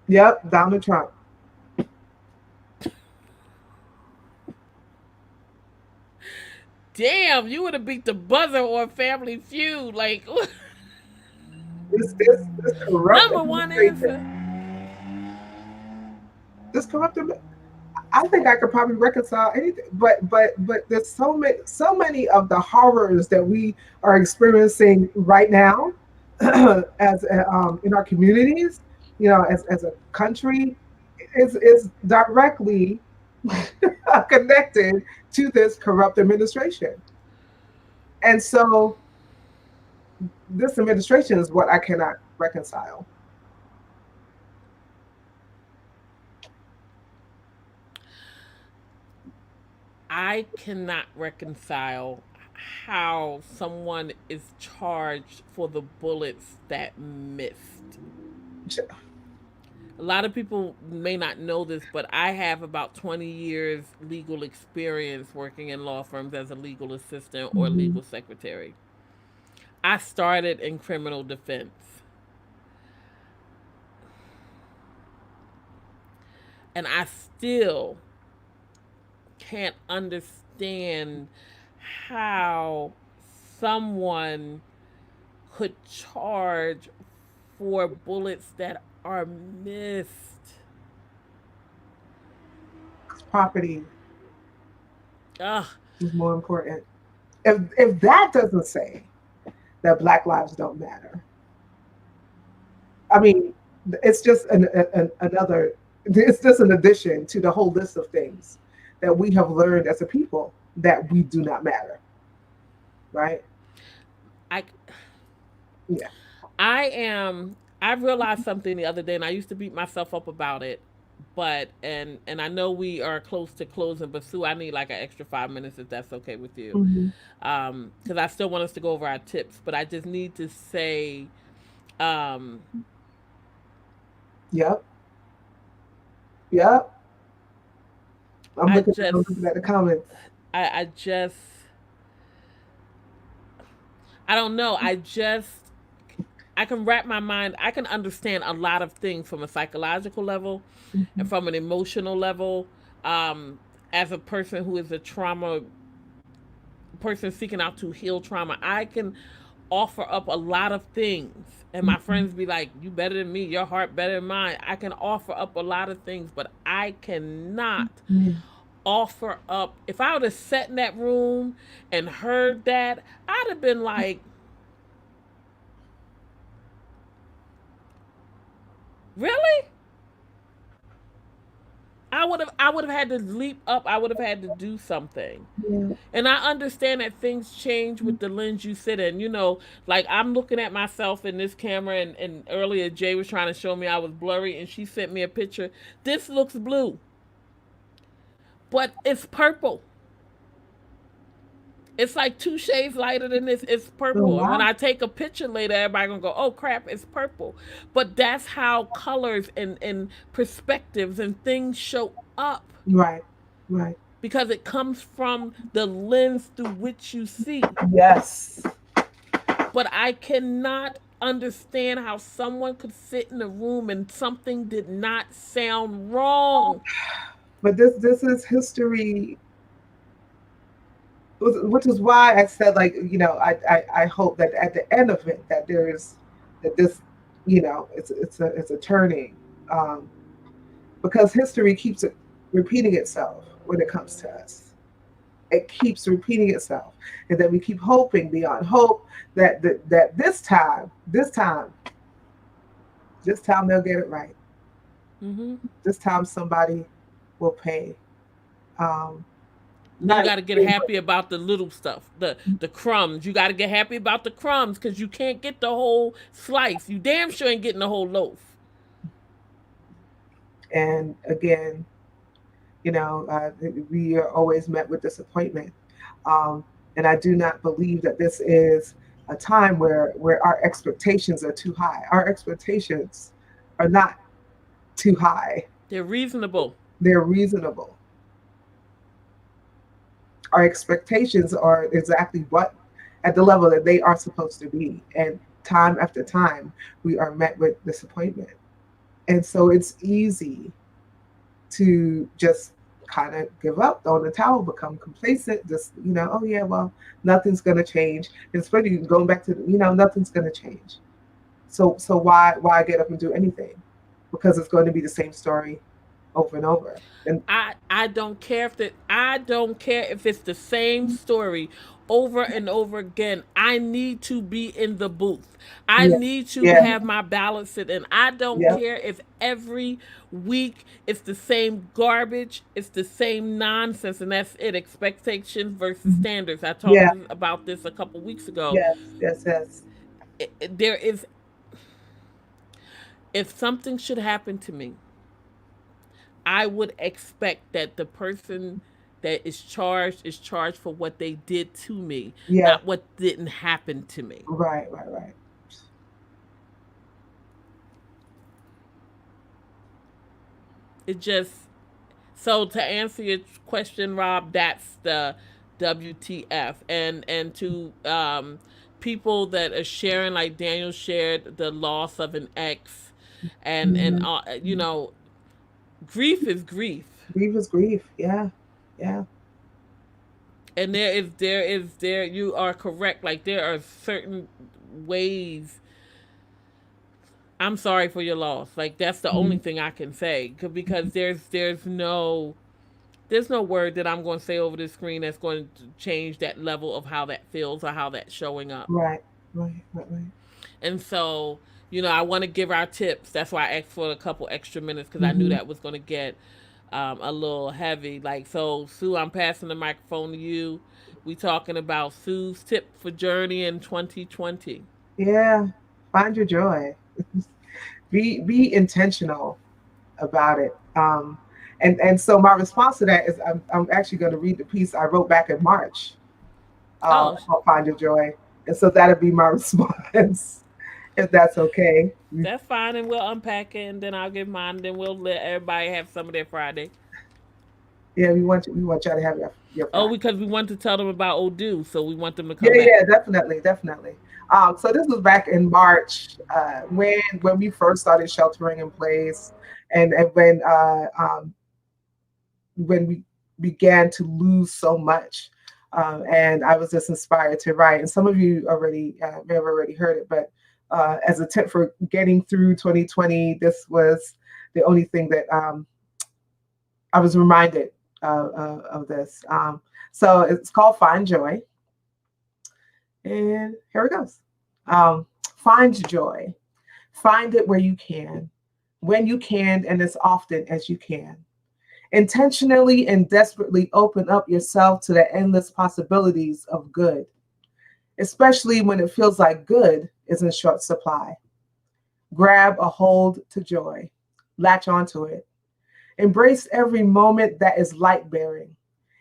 Yep. Donald Trump. damn, you would have beat the buzzer or Family Feud. Like, This corrupt number one administration. answer. This corrupt. I think I could probably reconcile anything, but there's so many of the horrors that we are experiencing right now, in our communities, as a country, is directly connected to this corrupt administration, and so this administration is what I cannot reconcile. I cannot reconcile how someone is charged for the bullets that missed. A lot of people may not know this, but I have about 20 years legal experience working in law firms as a legal assistant or Mhm. legal secretary. I started in criminal defense, and I still can't understand how someone could charge for bullets that are missed. Property Ugh, is more important. If that doesn't say that Black lives don't matter, I mean, it's just another. It's just an addition to the whole list of things that we have learned as a people that we do not matter, right? I Yeah. I am. I realized something the other day, and I used to beat myself up about it. But and I know we are close to closing, but Sue, I need like an extra 5 minutes if that's okay with you, Hmm. because I still want us to go over our tips. But I just need to say, um, Yep. Yep. I'm I looking. I'm just, looking at the comments. I just, I don't know. I can wrap my mind. I can understand a lot of things from a psychological level and Mhm. from an emotional level. Um, as a person who is a trauma person seeking out to heal trauma, I can offer up a lot of things. And my Mhm. friends be like, "You better than me. Your heart better than mine." I can offer up a lot of things, but I cannot Mhm. offer up. If I would have sat in that room and heard that, I'd have been like, "Really?" I would have had to leap up. I would have had to do something. Yeah. And I understand that things change with the lens you sit in. Like I'm looking at myself in this camera, and earlier Jay was trying to show me I was blurry, and she sent me a picture. This looks blue, but it's purple. It's like two shades lighter than this. It's Oh purple. And when wow. I take a picture later, everybody gonna go, "Oh crap, it's purple." But that's how colors and perspectives and things show up Right. Right. because it comes from the lens through which you see. Yes. But I cannot understand how someone could sit in a room and something did not sound wrong. But this is history, which is why I said, like, I hope that at the end of it that this, it's a turning, um, because history keeps it repeating itself when it comes to us. It keeps repeating itself, and then we keep hoping beyond hope that this time they'll get it right. Mm-hmm. This time somebody will pay. Um, You Not got to get happy about the little stuff, the crumbs. You got to get happy about the crumbs because you can't get the whole slice. You damn sure ain't getting the whole loaf. and again, we are always met with disappointment. Um, and I do not believe that this is a time where our expectations are too high. Our expectations are not too high. They're reasonable. They're reasonable. Our expectations are exactly what at the level that they are supposed to be. And time after time, we are met with disappointment. And so it's easy to just kind of give up, throw in the towel, become complacent, just, oh yeah, well, nothing's gonna change. And especially going back to, nothing's gonna change. So why get up and do anything? Because it's going to be the same story over and over. And I don't care if I don't care if it's the same story over and over again. I need to be in the booth. I yeah, need to yeah, have my balance sit in. I don't yeah, care if every week it's the same garbage, it's the same nonsense, and that's it. Expectations versus mhm, standards. I talked yeah, about this a couple weeks ago. yes, yes, yes. There is, if something should happen to me, I would expect that the person that is charged for what they did to me, Yeah, not what didn't happen to me. right, right, right. It just, so to answer your question, Rob, that's the WTF. And to people that are sharing, like Daniel shared the loss of an ex, and Mhm. grief is grief. Grief is grief. Yeah, yeah. And there you are correct, like there are certain ways. I'm sorry for your loss, like that's the only Mhm. thing I can say, because there's no word that I'm going to say over the screen that's going to change that level of how that feels or how that's showing up. Right, right, right, right. And so, I want to give our tips. That's why I asked for a couple extra minutes, because I knew Hmm. that was going to get a little heavy. Like, so, Sue, I'm passing the microphone to you. We talking about Sue's tip for journey in 2020. Yeah, find your joy. Be intentional about it. And so my response to that is I'm actually going to read the piece I wrote back in March. Oh, Called Find Your Joy, and so that'll be my response, if that's okay. that's fine, and we'll unpack it, and then I'll give mine, and then we'll let everybody have some of their Friday. Yeah, we want y'all to have your Oh, Friday. because we want to tell them about Odoo, so we want them to Yeah, come back. yeah, definitely, definitely. So this was back in March, when we first started sheltering in place, and when we began to lose so much. And I was just inspired to write. And some of you already may have already heard it, but as a tip for getting through 2020, this was the only thing that I was reminded of this. So it's called Find Joy. And here it goes. Find joy. Find it where you can, when you can, and as often as you can. Intentionally and desperately open up yourself to the endless possibilities of good, especially when it feels like good is in short supply. Grab a hold to joy, latch onto it. Embrace every moment that is light bearing,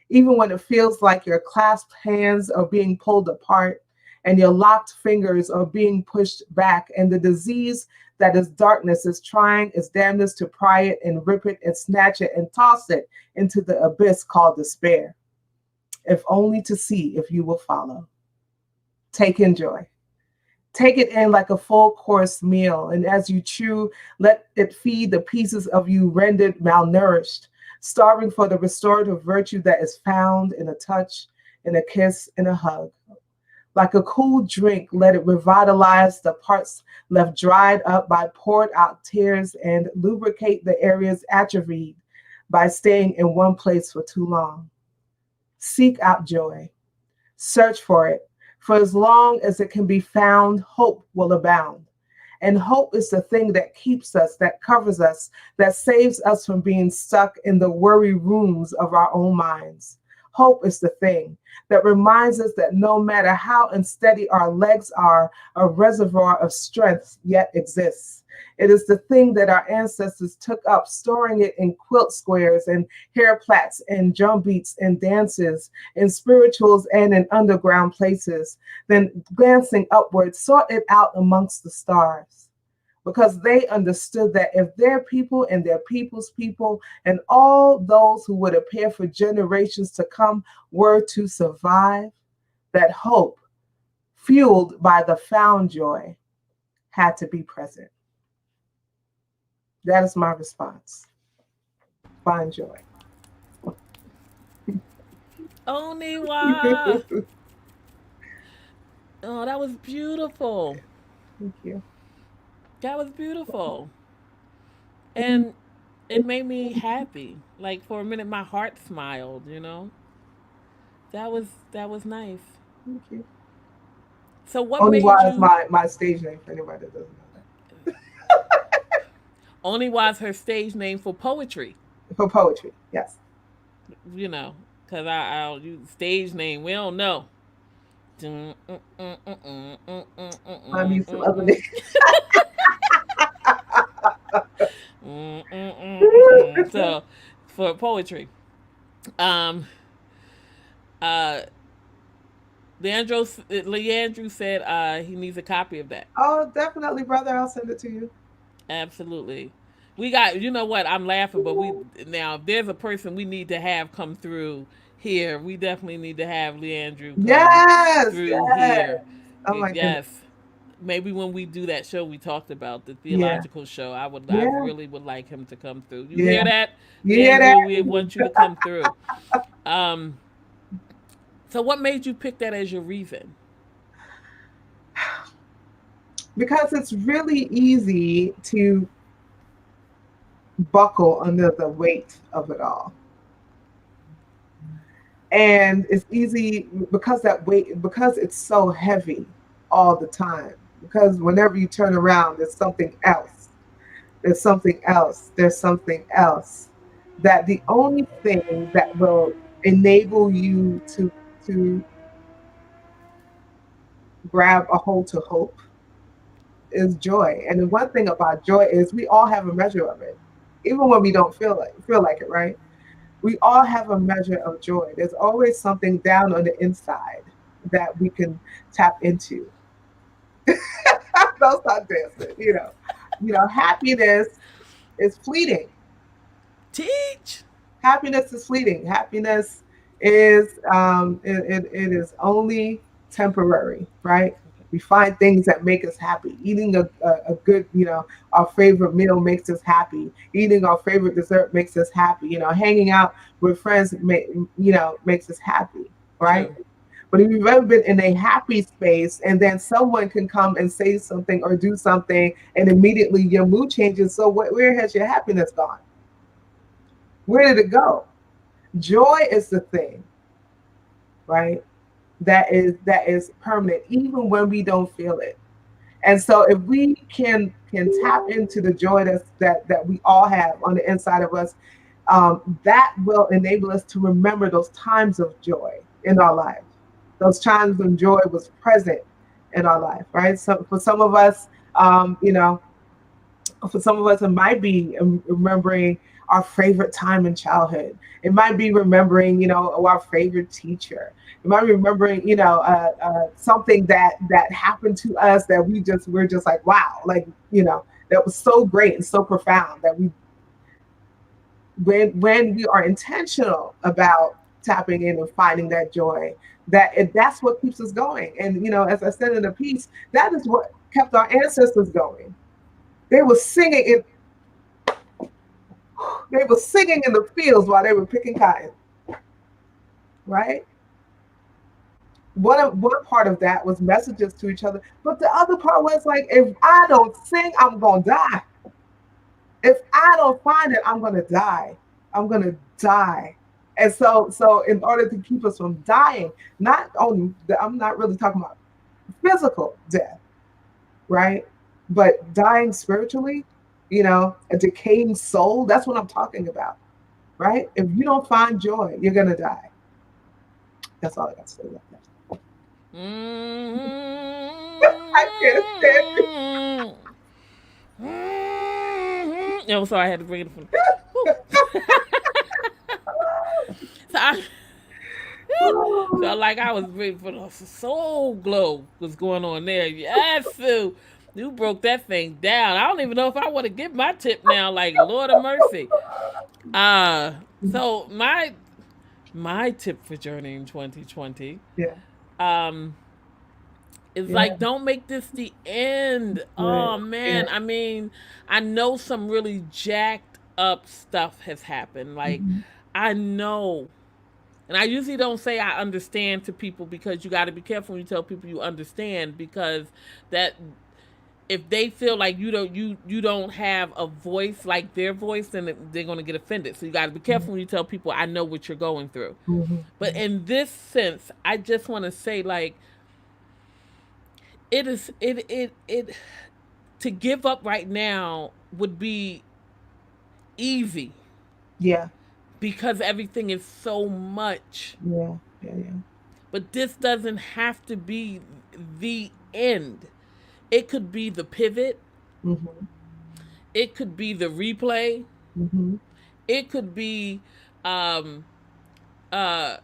even when it feels like your clasped hands are being pulled apart and your locked fingers are being pushed back, and the disease that is darkness is trying its damnedest to pry it and rip it and snatch it and toss it into the abyss called despair, if only to see if you will follow. Take in joy. Take it in like a full course meal, and as you chew, let it feed the pieces of you rendered malnourished, starving for the restorative virtue that is found in a touch, in a kiss, in a hug. Like a cool drink, let it revitalize the parts left dried up by poured out tears and lubricate the areas atrophied by staying in one place for too long. Seek out joy. Search for it. For as long as it can be found, hope will abound. And hope is the thing that keeps us, that covers us, that saves us from being stuck in the worry rooms of our own minds. Hope is the thing that reminds us that no matter how unsteady our legs are, a reservoir of strength yet exists. It is the thing that our ancestors took up, storing it in quilt squares and hair plaits and drum beats and dances, in spirituals and in underground places, then glancing upwards, sought it out amongst the stars. Because they understood that if their people and their people's people and all those who would appear for generations to come were to survive, that hope, fueled by the found joy, had to be present. That is my response. Find joy. Oniwa. Oh, that was beautiful. Thank you. That was beautiful. And it made me happy. Like for a minute my heart smiled, you know? That was nice. Thank you. So what made Oniwa is you my stage name for anybody that doesn't know Oniwa is her stage name for poetry, that. For poetry, yes. you know? Cause I'll use stage name. We don't know. Find me some other names. So for poetry, um, uh, Leandro said he needs a copy of that. Oh, definitely, brother. I'll send it to you. Absolutely. We got, you know what? I'm laughing, but we now if there's a person we need to have come through here, we definitely need to have Leandro come Yes, through yes. here. Oh my goodness. Yes. Maybe when we do that show we talked about, the Yeah, theological show, I yeah, really would like him to come through. You yeah. hear that? You hear that? Leandro, we want you to come through. Um so what made you pick that as your reason? Because it's really easy to buckle under the weight of it all. And it's easy because that weight, because it's so heavy all the time. Because whenever you turn around, there's something else. There's something else. There's something else. That the only thing that will enable you to grab a hold to hope is joy. And the one thing about joy is we all have a measure of it, even when we don't feel like it, right? We all have a measure of joy. There's always something down on the inside that we can tap into. Don't stop dancing. Happiness is fleeting. Teach. Happiness is fleeting. Happiness it is only temporary, right? We find things that make us happy. Eating a good, our favorite meal makes us happy. Eating our favorite dessert makes us happy. Hanging out with friends, makes us happy, right? True. But if you've ever been in a happy space and then someone can come and say something or do something and immediately your mood changes, so where has your happiness gone? Where did it go? Joy is the thing, right? That is permanent, even when we don't feel it. And so, if we can tap into the joy that we all have on the inside of us, that will enable us to remember those times of joy in our life, those times when joy was present in our life, right? So, um, you know, for some of us, it might be remembering our favorite time in childhood. It might be remembering, our favorite teacher. It might be remembering, something that happened to us that we're just like, wow, like, that was so great and so profound that when we are intentional about tapping in and finding that joy, that's what keeps us going. And as I said in the piece, that is what kept our ancestors going. They were singing in they were singing in the fields while they were picking cotton, right? One part of that was messages to each other, but the other part was like, if I don't sing, I'm gonna die. If I don't find it, I'm gonna die. I'm gonna die. And so in order to keep us from dying, not only I'm not really talking about physical death, right? But dying spiritually, a decaying soul, that's what I'm talking about, right? If you don't find joy, you're going to die. That's all I got to say about that. I can't stand it. Mm-hmm. No, sorry, I had to bring it from. Whew. So I felt like I was ready for the soul glow was going on there. Yes, Sue. You broke that thing down. I don't even know if I want to give my tip now. Like Lord of mercy. So my tip for journeying 2020 Yeah, um is yeah, like don't make this the end. right. Oh Yeah. man, I mean, I know some really jacked up stuff has happened. Like Mhm. I know, and I usually don't say I understand to people because you got to be careful when you tell people you understand because that if they feel like you don't have a voice like their voice, then they're going to get offended. So you got to be careful when you tell people I know what you're going through. Mhm. But in this sense, I just want to say like it to give up right now would be easy Yeah, because everything is so much. yeah, yeah, yeah. But this doesn't have to be the end. It could be the pivot. Mhm. It could be the replay. Mhm. It could be um uh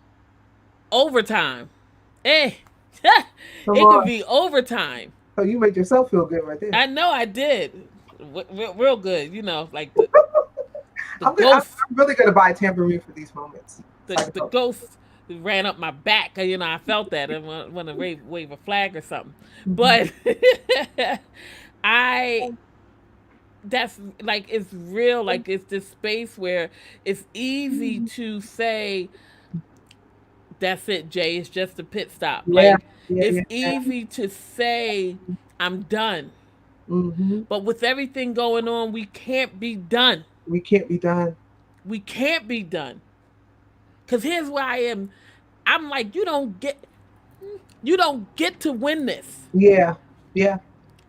overtime. Eh. Come It could on. be overtime. So you made yourself feel good right there. I know I did. Real good, like the I'm gonna. I'm ghost I'm really gonna buy tambourine for these moments. So I the know. ghost ran up my back. I felt that and want to wave a flag or something. Mhm. But I that's like it's real. Like it's this space where it's easy to say that's it, Jay. It's just a pit stop. Yeah, Like yeah, it's yeah, yeah. easy to say I'm done. Mhm. But with everything going on, we can't be done. We can't be done. We can't be done. Cause here's where I am. I'm like, you don't get to win this. Yeah, yeah.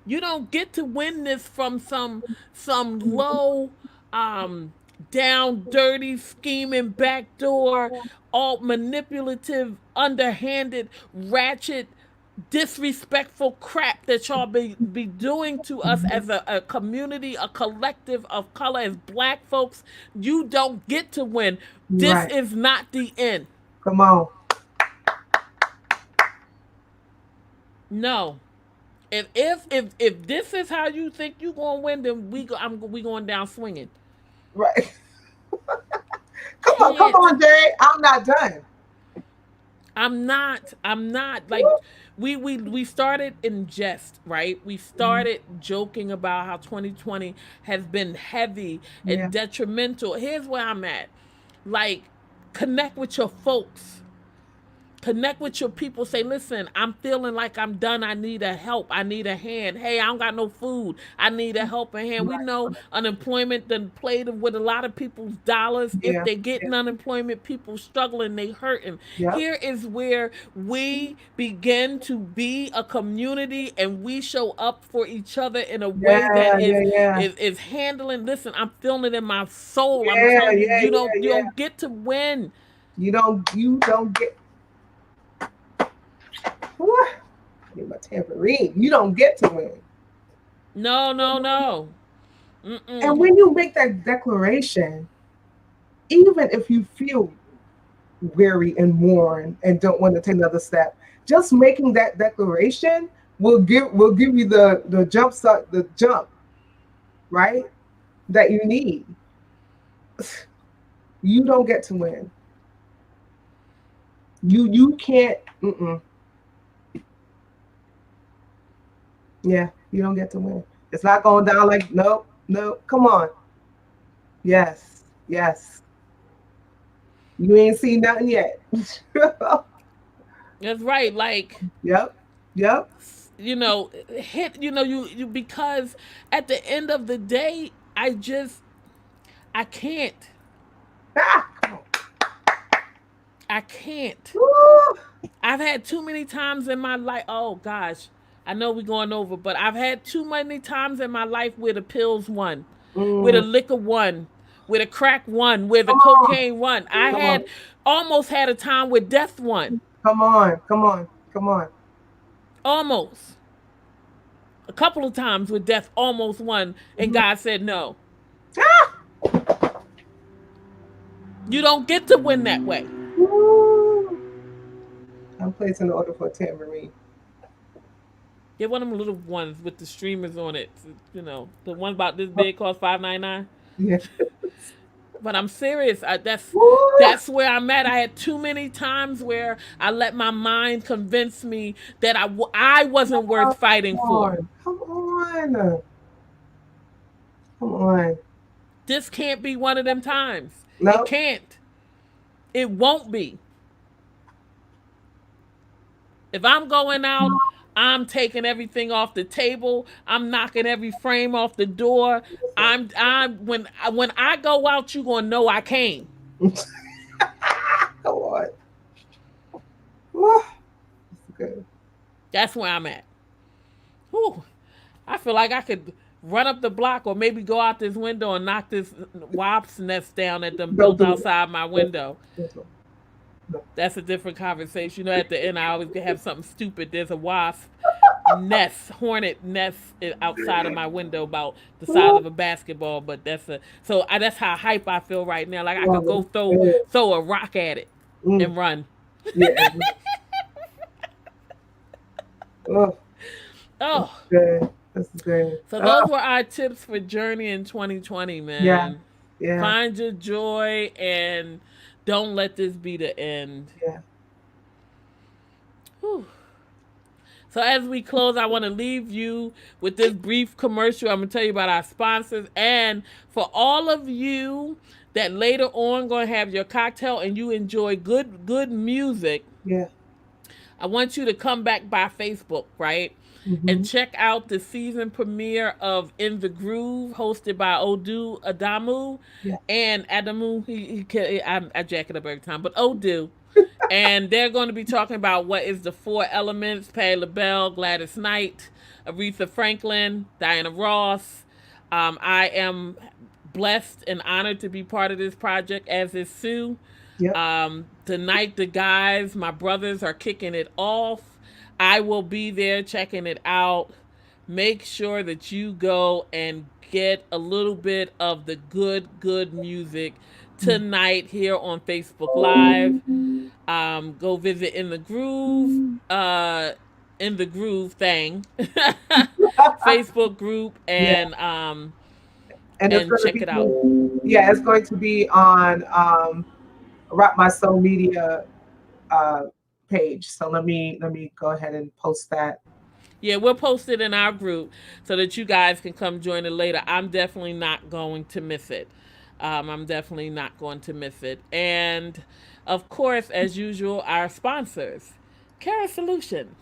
You don't get to win this from some low, um, down, dirty, scheming, backdoor, all manipulative, underhanded, ratchet, disrespectful crap that y'all be doing to us Mhm. as a community, a collective of color, as black folks. You don't get to win. You're This right. is not the end. Come on. No. If this is how you think you gonna win, then we going down swinging. Right. Come Can't. on, Jay. I'm not done. I'm not like we started in jest, right? We Mhm. started joking about how 2020 has been heavy and Yeah, detrimental. Here's where I'm at. Like connect with your folks. Connect with your people. Say, listen, I'm feeling like I'm done. I need a help. I need a hand. Hey, I don't got no food. I need a helping hand. We right. know unemployment done played with a lot of people's dollars. If Yeah, they yeah, getting unemployment, people struggling, they hurting. yep. Here is where we begin to be a community and we show up for each other in a way that Yeah, yeah, is yeah. is, is handling. Listen, I'm feeling it in my soul. I'm Yeah, telling you, yeah, you don't yeah, you yeah. don't get to win. You don't get. Whew, I need my tambourine. You don't get to win. No, no, no. Mm-mm. And when you make that declaration, even if you feel weary and worn and don't want to take another step, just making that declaration will give you the jump, right? That you need. You don't get to win. You can't. Mm-mm. Yeah, you don't get to win. It's not going down like nope, nope. Come on. Yes, yes. You ain't seen nothing yet. That's right. Like, Yep, yep. hit, you because at the end of the day, I can't. Ah, come on. I can't. Woo. I've had too many times in my life. Oh gosh, I know we're going over, but I've had too many times in my life where the pills won, where the Mm, liquor won, where the crack won, where the come on, cocaine won. I come on. had almost had a time where death won. Come on, come on, come on. Almost. A couple of times where death almost won and Mhm. God said no. Ah! You don't get to win that way. Woo! I'm placing an order for a tambourine. Get one of them little ones with the streamers on it. The one about this big cost $5.99. Yeah. But I'm serious. Woo! That's where I'm at. I had too many times where I let my mind convince me that I wasn't worth fighting Come for. on, come on, come on. This can't be one of them times. It No, can't. It won't be. If I'm going out, I'm taking everything off the table. I'm knocking every frame off the door. listen. When I go out, you gonna know I came. Come on. Woo! That's good. That's where I'm at. Whew. I feel like I could run up the block or maybe go out this window and knock this wasp nest down that them Don't built do it. outside my Don't, window. don't, no. That's a different conversation. At the end, I always have something stupid. There's a wasp nest, hornet nest outside of my window about the size of a basketball. But that's how hype I feel right now. Like I could Oh, go that's good. throw a rock at it Mm, and run. yeah. Oh, that's Oh, good. That's good. so those Oh, were our tips for journey in 2020, yeah, man. yeah, Find your joy and don't let this be the end. yeah, Whew. So as we close, I want to leave you with this brief commercial. I'm gonna tell you about our sponsors, and for all of you that later on gonna have your cocktail and you enjoy good music, yeah. I want you to come back by Facebook, right? And Mm-hmm. check out the season premiere of In the Groove, hosted by Odu Adamu Yeah. and Adamu. I jack it up every time, but Odu. And they're going to be talking about what is the four elements: Patti LaBelle, Gladys Knight, Aretha Franklin, Diana Ross. I am blessed and honored to be part of this project, as is Sue. Yep. Tonight, the guys, my brothers, are kicking it off. I will be there checking it out. Make sure that you go and get a little bit of the good music tonight here on Facebook Live. Go visit In the Groove thing, Facebook group, Yeah. And it's and going to check be, it out. yeah, it's going to be on Rock My Soul Media uh, page. So let me go ahead and post that. Yeah, we'll post it in our group so that you guys can come join it later. I'm definitely not going to miss it. I'm definitely not going to miss it. And of course, as usual, our sponsors, Cara Solutions.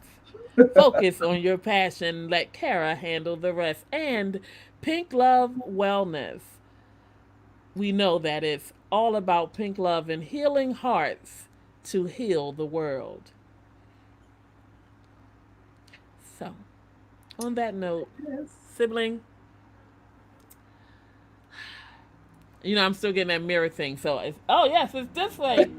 Focus on your passion. Let Cara handle the rest. And Pink Love Wellness. We know that it's all about pink love and healing hearts to heal the world. So, on that note, Yes. sibling, I'm still getting that mirror thing. So, oh, yes, it's this way.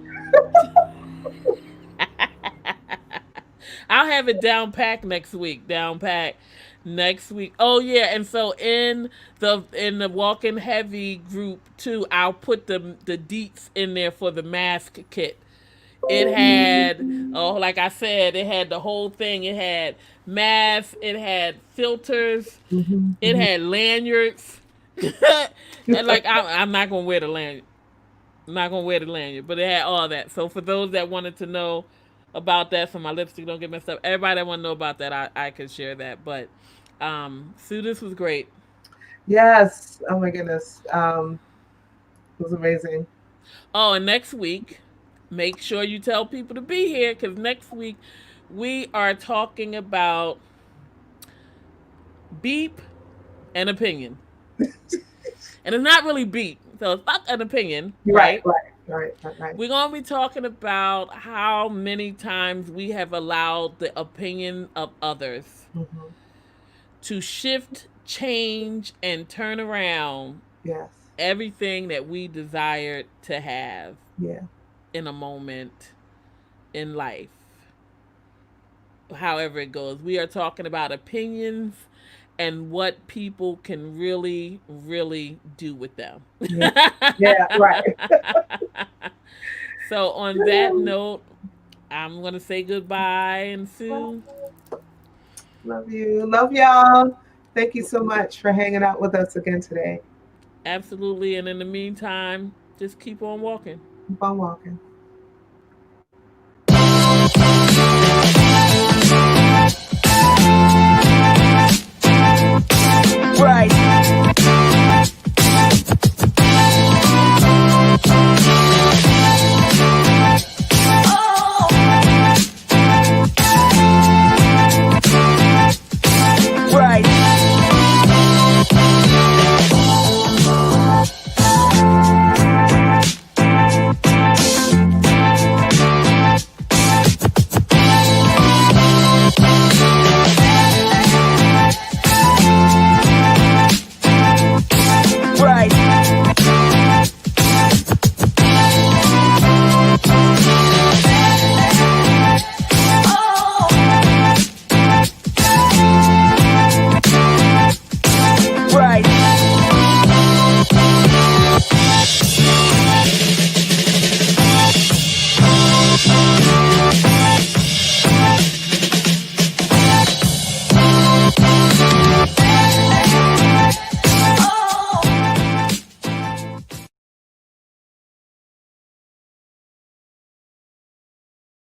I'll have it down pack next week. Down pack next week. Oh yeah, and so in the walking heavy group too, I'll put the deets in there for the mask kit. It had, oh, like I said, it had the whole thing. It had masks, it had filters, Mhm, it mhm. had lanyards. And like I'm not gonna wear the lanyard. I'm not gonna wear the lanyard, but it had all that. So for those that wanted to know about that, so my lipstick don't get messed up, everybody that want to know about that, I can share that. But Sue, this was great. Yes. Oh my goodness. It was amazing. Oh, and next week, make sure you tell people to be here because next week we are talking about beep and opinion, and it's not really beep, so it's not an opinion, Right, right? right, right, right, right. We're going to be talking about how many times we have allowed the opinion of others Hmm. to shift, change, and turn around Yes. everything that we desired to have Yeah. in a moment in life. however it goes. We are talking about opinions and what people can really, really do with them. Yeah. Yeah. Right. So, on that note, I'm going to say goodbye and Sue. Love you. Love y'all. Thank you so much for hanging out with us again today. Absolutely. And in the meantime, just keep on walking. Keep on walking. Right.